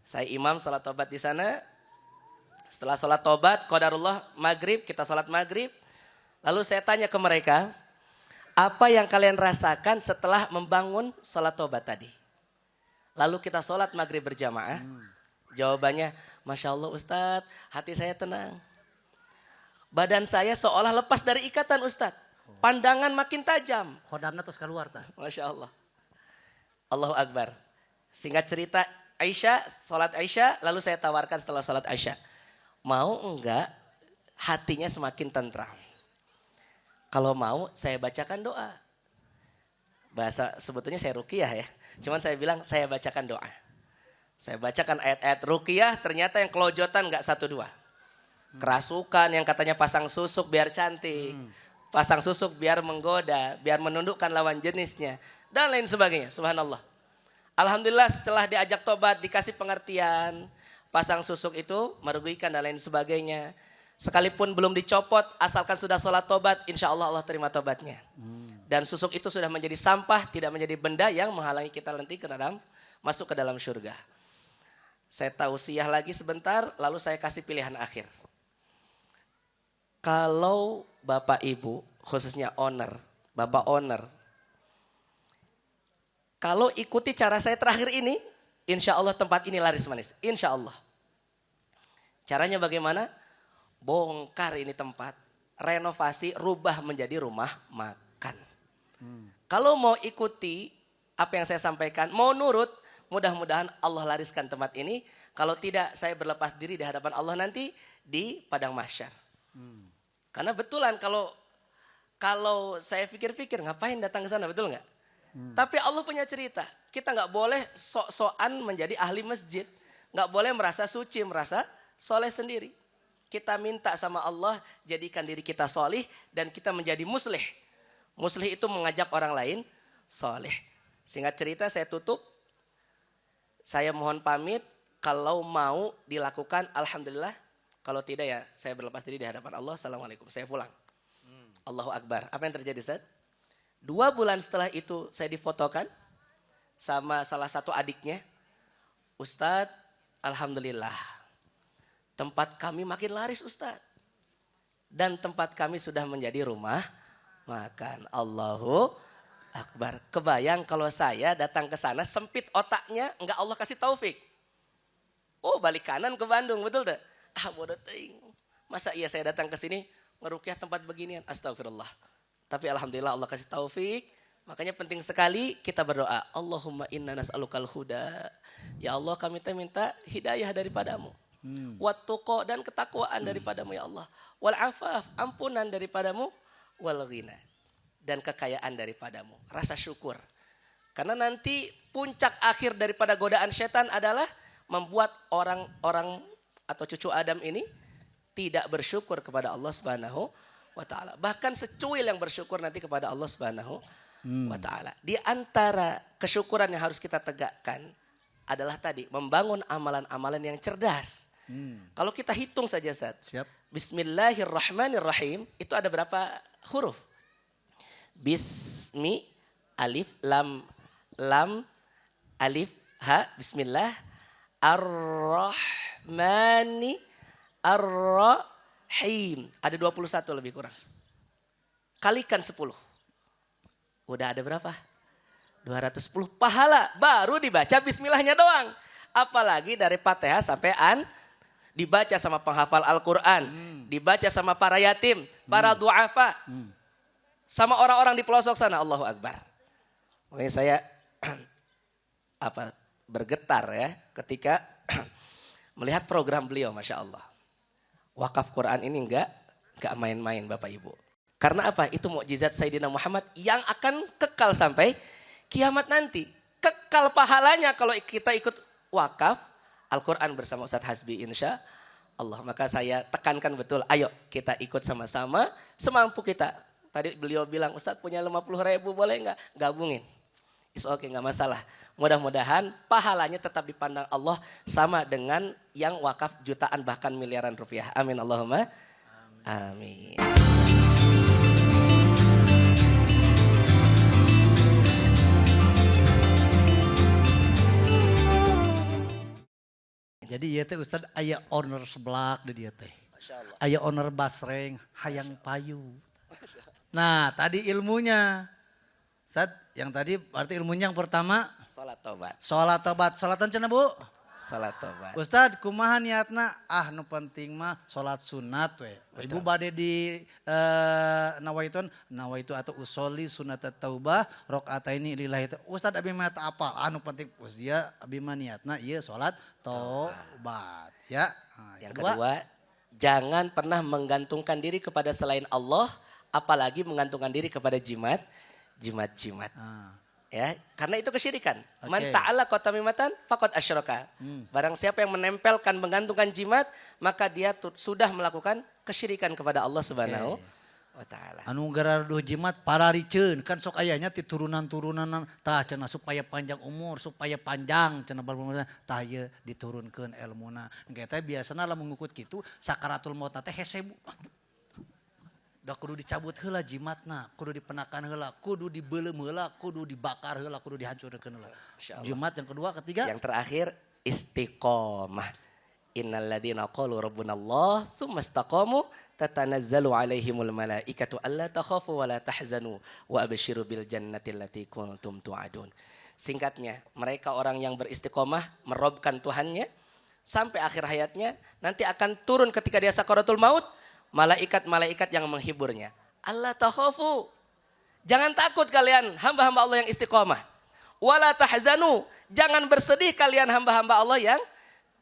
Saya imam sholat tobat di sana. Setelah sholat tobat, qadarullah maghrib, kita sholat maghrib. Lalu saya tanya ke mereka, apa yang kalian rasakan setelah membangun sholat tobat tadi? Lalu kita sholat maghrib berjamaah. Jawabannya, Masya Allah Ustadz, hati saya tenang. Badan saya seolah lepas dari ikatan Ustadz. Pandangan makin tajam. Khodarna terus keluar tak? Masya Allah. Allahu Akbar. Singkat cerita Aisyah, sholat Aisyah, lalu saya tawarkan setelah sholat Aisyah. Mau enggak hatinya semakin tentram? Kalau mau saya bacakan doa. Bahasa sebetulnya saya ruqyah ya. Cuman saya bilang saya bacakan doa. Saya bacakan ayat-ayat ruqyah, ternyata yang kelojotan enggak 1-2. Kerasukan yang katanya pasang susuk biar cantik. Pasang susuk biar menggoda, biar menundukkan lawan jenisnya. Dan lain sebagainya, subhanallah. Alhamdulillah setelah diajak tobat, dikasih pengertian. Pasang susuk itu merugikan dan lain sebagainya. Sekalipun belum dicopot, asalkan sudah sholat tobat, insya Allah Allah terima tobatnya. Dan susuk itu sudah menjadi sampah, tidak menjadi benda yang menghalangi kita nanti masuk ke dalam surga. Saya tausiah lagi sebentar, lalu saya kasih pilihan akhir. Kalau Bapak Ibu, khususnya owner, Bapak owner, kalau ikuti cara saya terakhir ini, Insya Allah tempat ini laris manis. Insya Allah. Caranya bagaimana? Bongkar ini tempat, renovasi, rubah menjadi rumah makan. Kalau mau ikuti apa yang saya sampaikan, mau nurut, mudah-mudahan Allah lariskan tempat ini. Kalau tidak, saya berlepas diri di hadapan Allah nanti di padang mahsyar. Karena betulan kalau saya pikir-pikir ngapain datang ke sana, betul nggak? Tapi Allah punya cerita. Kita nggak boleh sok-sokan menjadi ahli masjid, nggak boleh merasa suci, merasa soleh sendiri. Kita minta sama Allah jadikan diri kita solih dan kita menjadi muslih. Muslih itu mengajak orang lain soleh. Singkat cerita saya tutup. Saya mohon pamit. Kalau mau dilakukan alhamdulillah. Kalau tidak ya saya berlepas diri di hadapan Allah. Assalamualaikum. Saya pulang. Allahu Akbar. Apa yang terjadi Ustaz? 2 bulan setelah itu saya difotokan sama salah satu adiknya. Ustaz, alhamdulillah. Tempat kami makin laris Ustaz. Dan tempat kami sudah menjadi rumah makan. Allahu Akbar. Kebayang kalau saya datang ke sana sempit otaknya, enggak Allah kasih taufik. Oh, balik kanan ke Bandung, betul tak? Bodoh ting. Masa iya saya datang ke sini ngerukyah tempat beginian? Astagfirullah. Tapi alhamdulillah Allah kasih taufik. Makanya penting sekali kita berdoa. Allahumma inna nas'alukal huda. Ya Allah kami minta hidayah daripadamu. Wattuqa dan ketakwaan daripadamu ya Allah. Wal afaf, ampunan daripadamu. Wal ghina. Dan kekayaan daripadamu. Rasa syukur. Karena nanti puncak akhir daripada godaan setan adalah membuat orang-orang atau cucu Adam ini tidak bersyukur kepada Allah Subhanahu wa taala. Bahkan secuil yang bersyukur nanti kepada Allah Subhanahu wa taala. Di antara kesyukuran yang harus kita tegakkan adalah tadi membangun amalan-amalan yang cerdas. Kalau kita hitung saja Ustaz. Siap. Bismillahirrahmanirrahim itu ada berapa huruf? Bismi alif lam alif ha bismillah ar-rahmani ar-rahim. Ada 21 lebih kurang. Kalikan 10. Udah ada berapa? 210 pahala. Baru dibaca bismillahnya doang. Apalagi dari Fatihah sampai dibaca sama penghafal Al-Quran. Dibaca sama para yatim, para du'afa. Sama orang-orang di pelosok sana. Allahu Akbar. Makanya saya bergetar ya ketika melihat program beliau, Masya Allah. Wakaf Quran ini enggak main-main Bapak Ibu. Karena apa? Itu mukjizat Sayyidina Muhammad yang akan kekal sampai kiamat nanti. Kekal pahalanya kalau kita ikut wakaf Al-Quran bersama Ustadz Hasbi insya Allah. Maka saya tekankan betul, ayo kita ikut sama-sama semampu kita. Tadi beliau bilang, Ustadz punya 50.000 boleh enggak? Gabungin. It's okay, enggak masalah. Mudah-mudahan pahalanya tetap dipandang Allah sama dengan yang wakaf jutaan bahkan miliaran rupiah. Amin Allahumma. Amin. Jadi ya teh Ustad aya owner seblak di dia teh. Masya Allah. Aya owner basreng, hayang payu. Nah tadi ilmunya. Ustad yang tadi berarti ilmunya yang pertama. Salat tobat. Sholat tobat. Sholatan cenah Bu? Salat tobat. Ustad kumaha niatna? Nu penting mah sholat sunat we. Ibu bade di nawaitu atau usoli sunat taubah rakaataini lillahi. Ustad abi mah apal. Anu penting usia abi mah niatna ieu sholat tobat ya. Nah, yang kedua, jangan pernah menggantungkan diri kepada selain Allah, apalagi menggantungkan diri kepada jimat. Ya, karena itu kesyirikan. Okay. Man ta'allaqa tamimatan faqad asyraka. Barang siapa yang menempelkan menggantungkan jimat, maka dia sudah melakukan kesyirikan kepada Allah Subhanahu wa taala. Anu garaduh jimat parariceun kan sok ayanya ti turunan-turunan tah cenah supaya panjang umur, supaya panjang cenah balbumna tah ieu diturunkeun elmuna. Engke teh biasana lamun ngukut kitu sakaratul maut teh hese Bu. Da kudu dicabut heula jimatna, kudu dipenakan heula, kudu dibeuleum heula, kudu dibakar heula, kudu dihancurkeun heula. Jimat yang kedua, ketiga. Yang terakhir istiqomah. Innal ladzina qalu rabbunallah tsumma istaqamu tatanazzalu alaihimul malaikatu alla takhafu wa la tahzanu wa absyiru bil jannati allati kuntum tu'adun. Singkatnya, mereka orang yang beristiqomah merobkan Tuhannya sampai akhir hayatnya, nanti akan turun ketika dia sakaratul maut malaikat-malaikat yang menghiburnya. Allah takhafu. Jangan takut kalian hamba-hamba Allah yang istiqomah. Wala tahzanu. Jangan bersedih kalian hamba-hamba Allah yang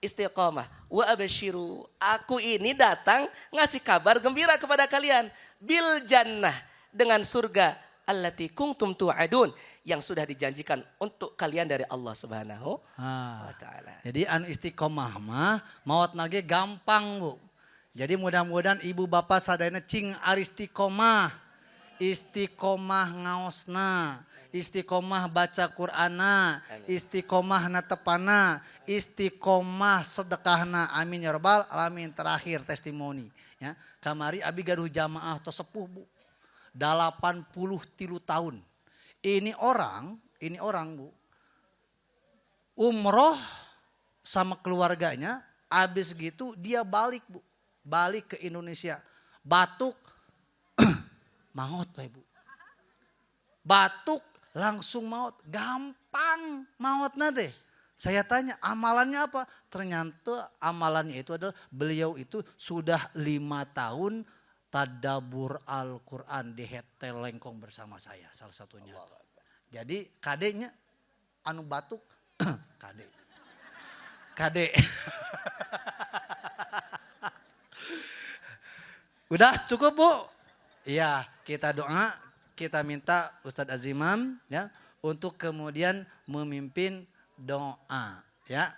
istiqomah. Wa absyiru. Aku ini datang ngasih kabar gembira kepada kalian. Bil jannah. Dengan surga. Allati kuntum tu'adun. Yang sudah dijanjikan untuk kalian dari Allah Subhanahu wa ta'ala. Jadi anu istiqomah mah maot nage gampang bu. Jadi mudah-mudahan ibu bapak sadayana cing aristiqomah. Istiqomah ngaosna. Istiqomah baca Qur'ana. Istiqomah natepana. Istiqomah sedekahna. Amin ya rabbal alamin. Terakhir testimoni. Ya. Kamari abi gaduh jamaah tesepuh bu. 83 tahun. Ini orang bu. Umroh sama keluarganya. Habis gitu dia balik bu. Balik ke Indonesia. Batuk. Maut bu. Batuk langsung maut. Gampang mautnya deh. Saya tanya amalannya apa? Ternyata amalannya itu adalah beliau itu sudah 5 tahun tadabur Al-Quran di Hetel Lengkong bersama saya salah satunya. Jadi kadeknya anu batuk kadek. Kadek. Udah cukup bu? Iya kita doa, kita minta Ustadz Azimam ya untuk kemudian memimpin doa ya.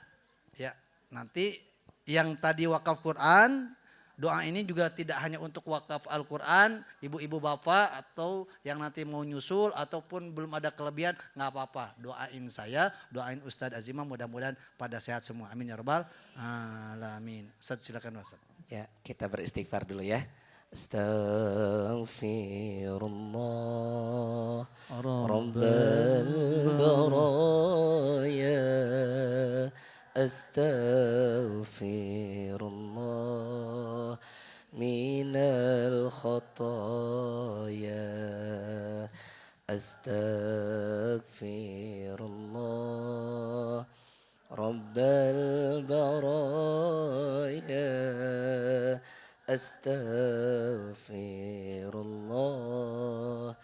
Ya nanti yang tadi wakaf Quran. Doa ini juga tidak hanya untuk wakaf Al-Quran, ibu-ibu bapak atau yang nanti mau nyusul ataupun belum ada kelebihan, nggak apa-apa. Doain saya, doain Ustadz Azimah mudah-mudahan pada sehat semua. Amin ya rabbal alamin. Ustadz silakan Ustadz. Ya kita beristighfar dulu ya. Astaghfirullah Rabbal baraya Astaghfirullah minal khataya Astaghfirullah Rabbal baraya Astaghfirullah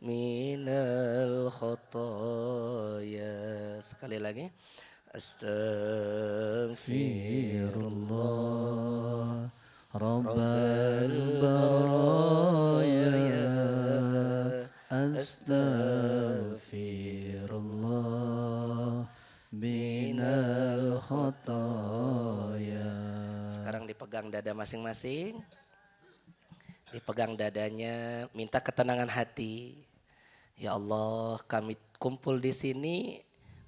minal khataya. Sekali lagi. Astaghfirullah Rabbal baraya Astaghfirullah minal khataya. Sekarang dipegang dada masing-masing. Dipegang dadanya, minta ketenangan hati. Ya Allah, kami kumpul di sini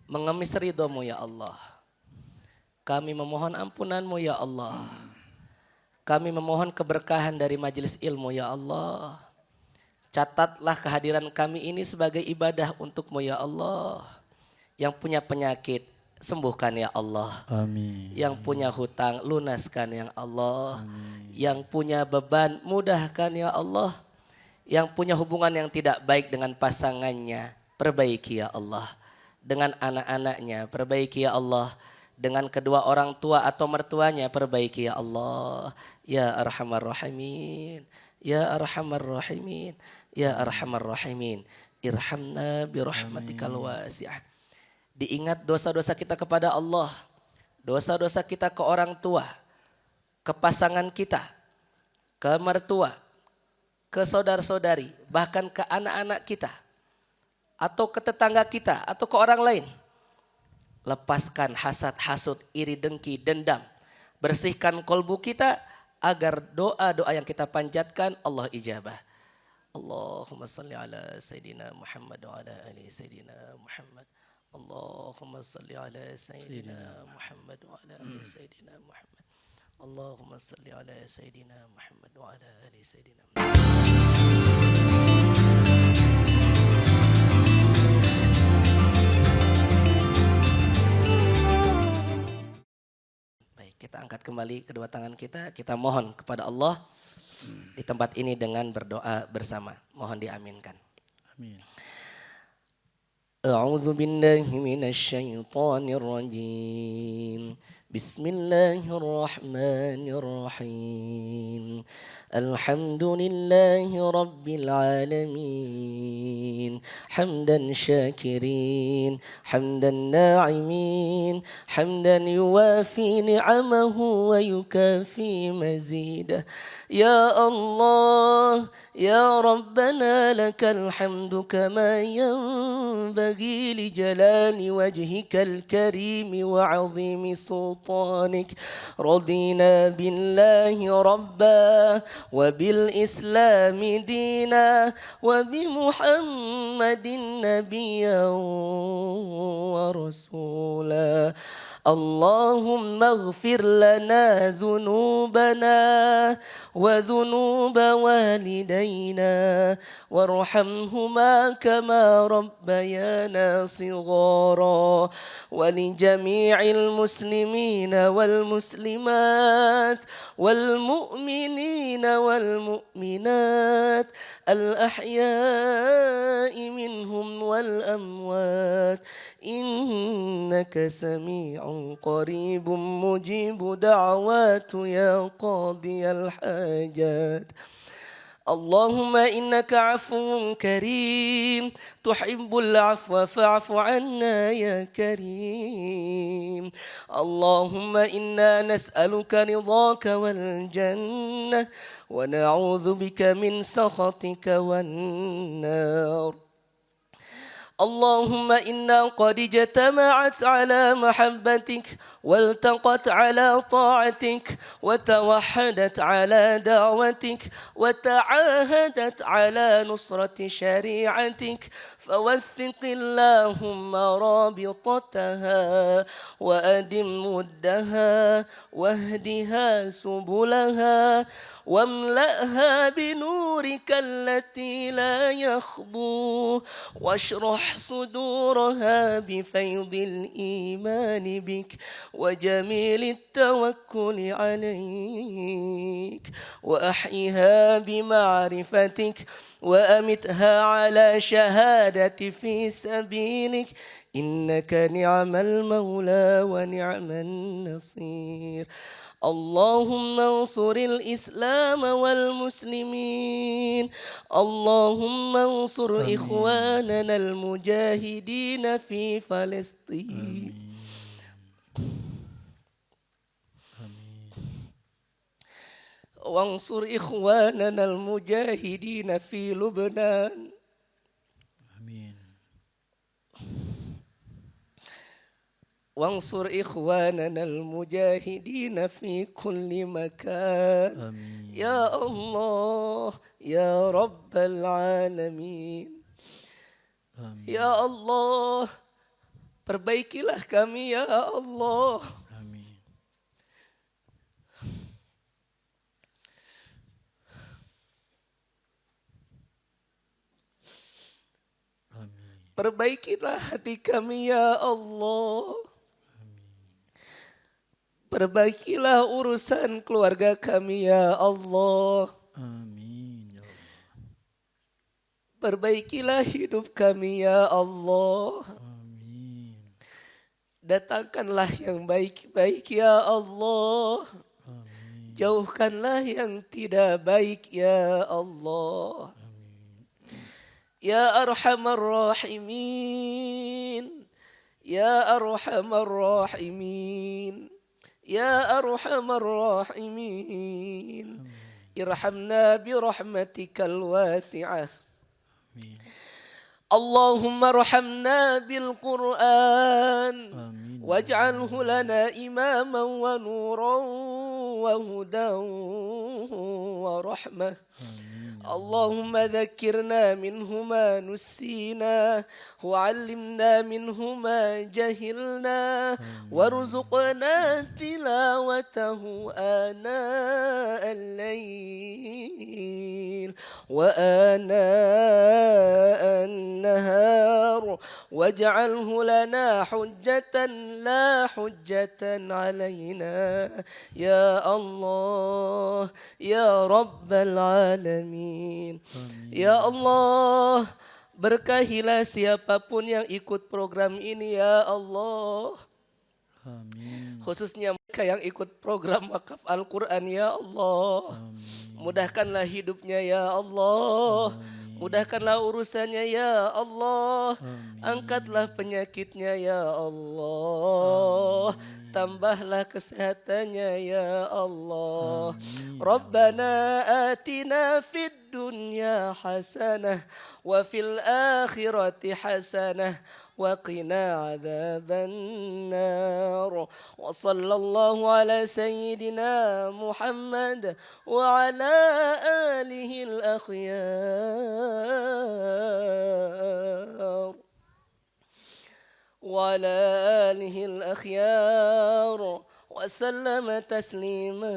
mengemis ridho-Mu ya Allah. Kami memohon ampunan-Mu ya Allah. Kami memohon keberkahan dari majelis ilmu ya Allah. Catatlah kehadiran kami ini sebagai ibadah untuk-Mu ya Allah. Yang punya penyakit, sembuhkan ya Allah. Amin. Yang punya hutang, lunaskan ya Allah. Amin. Yang punya beban, mudahkan ya Allah. Yang punya hubungan yang tidak baik dengan pasangannya, perbaiki ya Allah. Dengan anak-anaknya, perbaiki ya Allah. Dengan kedua orang tua atau mertuanya, perbaiki ya Allah. Ya Arhamar Rahimin. Ya Arhamar Rahimin. Ya Arhamar Rahimin. Irhamna birahmatikal wasi'ah. Diingat dosa-dosa kita kepada Allah. Dosa-dosa kita ke orang tua. Ke pasangan kita. Ke mertua. Ke saudara-saudari. Bahkan ke anak-anak kita. Atau ke tetangga kita. Atau ke orang lain. Lepaskan hasad, hasut, iri, dengki, dendam. Bersihkan kolbu kita agar doa-doa yang kita panjatkan Allah ijabah. Allahumma salli ala Sayyidina Muhammad wa ala ali Sayyidina Muhammad. Allahumma salli ala Sayyidina Muhammad wa ala ali Sayyidina Muhammad. Allahumma salli ala Sayyidina Muhammad wa ala ali Sayyidina Muhammad. Kita angkat kembali kedua tangan kita, kita mohon kepada Allah di tempat ini dengan berdoa bersama. Mohon diaminkan. Amin. A'udzu billahi minasy syaithanir rajim. Bismillahirrahmanirrahim. Alhamdulillahi rabbil alamin. Hamdan syakirin, hamdan na'imin, hamdan yuwafi ni'amahu wa yukafi mazidah. Ya Allah, ya Rabbana lakal hamdu kama yanbaghi li jalali wajhikal karim wa 'azimi sultanik. Radina billahi rabba wa bil islami dina wa bi Muhammadin nabiyyan wa rasula. اللهم اغفر لنا ذنوبنا وذنوب والدينا وارحمهما كما ربيانا صغارا ولجميع المسلمين والمسلمات والمؤمنين والمؤمنات الأحياء منهم والأموات إنك سميع قريب مجيب دعوات يا قاضي الحاجات. اللهم إنك عفو كريم تحب العفو فاعف عنا يا كريم. اللهم إنا نسألك رضاك والجنة ونعوذ بك من سخطك والنار. اللهم إنا قد اجتمعت على محبتك والتقت على طاعتك وتوحدت على دعوتك وتعاهدت على نصرة شريعتك فوثق اللهم رابطتها وأدم ودها واهدها سبلها واملأها بنورك التي لا يخبو واشرح صدورها بفيض الإيمان بك وجميل التوكل عليك وأحيها بمعرفتك وأمتها على شهادة في سبيلك إنك نعم المولى ونعم النصير. اللهم انصر الإسلام والمسلمين. اللهم انصر إخواننا المجاهدين في فلسطين. وانصر إخواننا المجاهدين في لبنان. وانصر إخواننا المجاهدين في كل مكان. آمين. يا الله يا رب العالمين. آمين. يا الله perbaikilah kami ya Allah. Amin. Perbaikilah hati kami ya Allah. Perbaikilah urusan keluarga kami ya Allah. Amin. Ya Allah. Perbaikilah hidup kami ya Allah. Amin. Datangkanlah yang baik-baik ya Allah. Amin. Jauhkanlah yang tidak baik ya Allah. Amin. Ya Arhamar Rahimin. Ya Arhamar Rahimin. يا أرحم الراحمين ارحمنا برحمتك الواسعة. اللهم ارحمنا بالقرآن واجعله لنا إماما ونورا وهدى ورحمة. اللهم ذكرنا منه ما نسينا وعلمنا منه ما جهلنا وارزقنا تلاوته آناء الليل وآناء النهار واجعله لنا حجة لا حجة علينا يا الله يا رب العالمين. Ya Allah, berkahilah siapapun yang ikut program ini ya Allah. Amin. Khususnya mereka yang ikut program wakaf Al-Quran ya Allah. Mudahkanlah hidupnya ya Allah. Mudahkanlah urusannya ya Allah. Angkatlah penyakitnya ya Allah. Tambahlah kesehatannya ya Allah. Rabbana atina fid dunya hasanah wa fil akhirati hasanah وقنا عذاب النار وصلى الله على سيدنا محمد وعلى آله الأخيار وسلم تسليما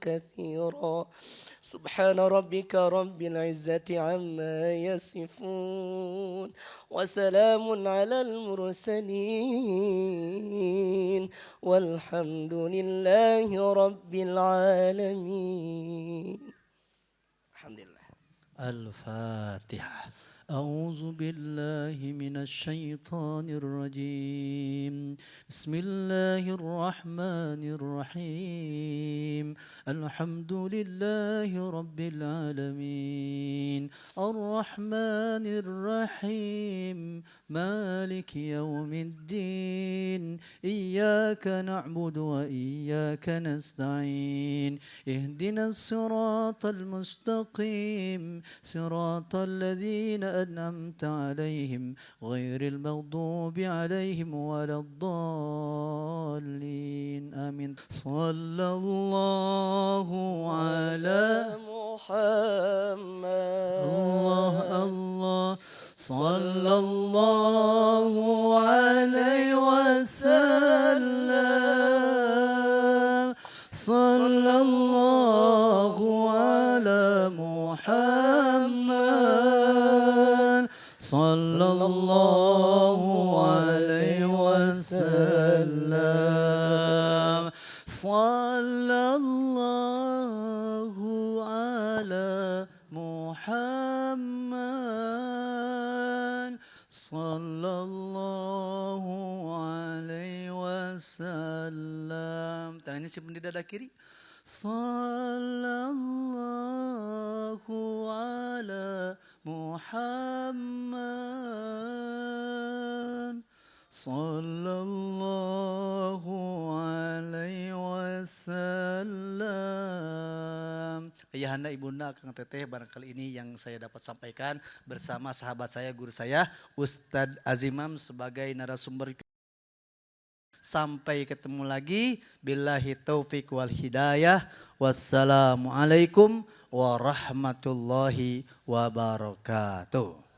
كثيرا سبحان ربك رب العزة عما يصفون وسلام على المرسلين والحمد لله رب العالمين. الحمد لله. الفاتحة. أعوذ بالله من الشيطان الرجيم. بسم الله الرحمن الرحيم. الحمد لله رب العالمين الرحمن الرحيم مالك يوم الدين إياك نعبد وإياك نستعين اهدنا الصراط المستقيم صراط الذين أنعمت عليهم غير المغضوب عليهم ولا الضالين آمين. صلى الله على محمد الله صلى الله عليه وسلم صلى الله على محمد صلى الله عليه وسلم صلى الله على محمد صلى الله عليه وسلم. Tangan ini simpan di dada kiri. Sallallahu ala Muhammad sallallahu alaihi wasallam. Ayahanda, ibunda, Kang Teteh, barangkali ini yang saya dapat sampaikan bersama sahabat saya, guru saya, Ustadz Azimam sebagai narasumber. Sampai ketemu lagi. Billahi taufiq wal hidayah. Wassalamualaikum warahmatullahi wabarakatuh.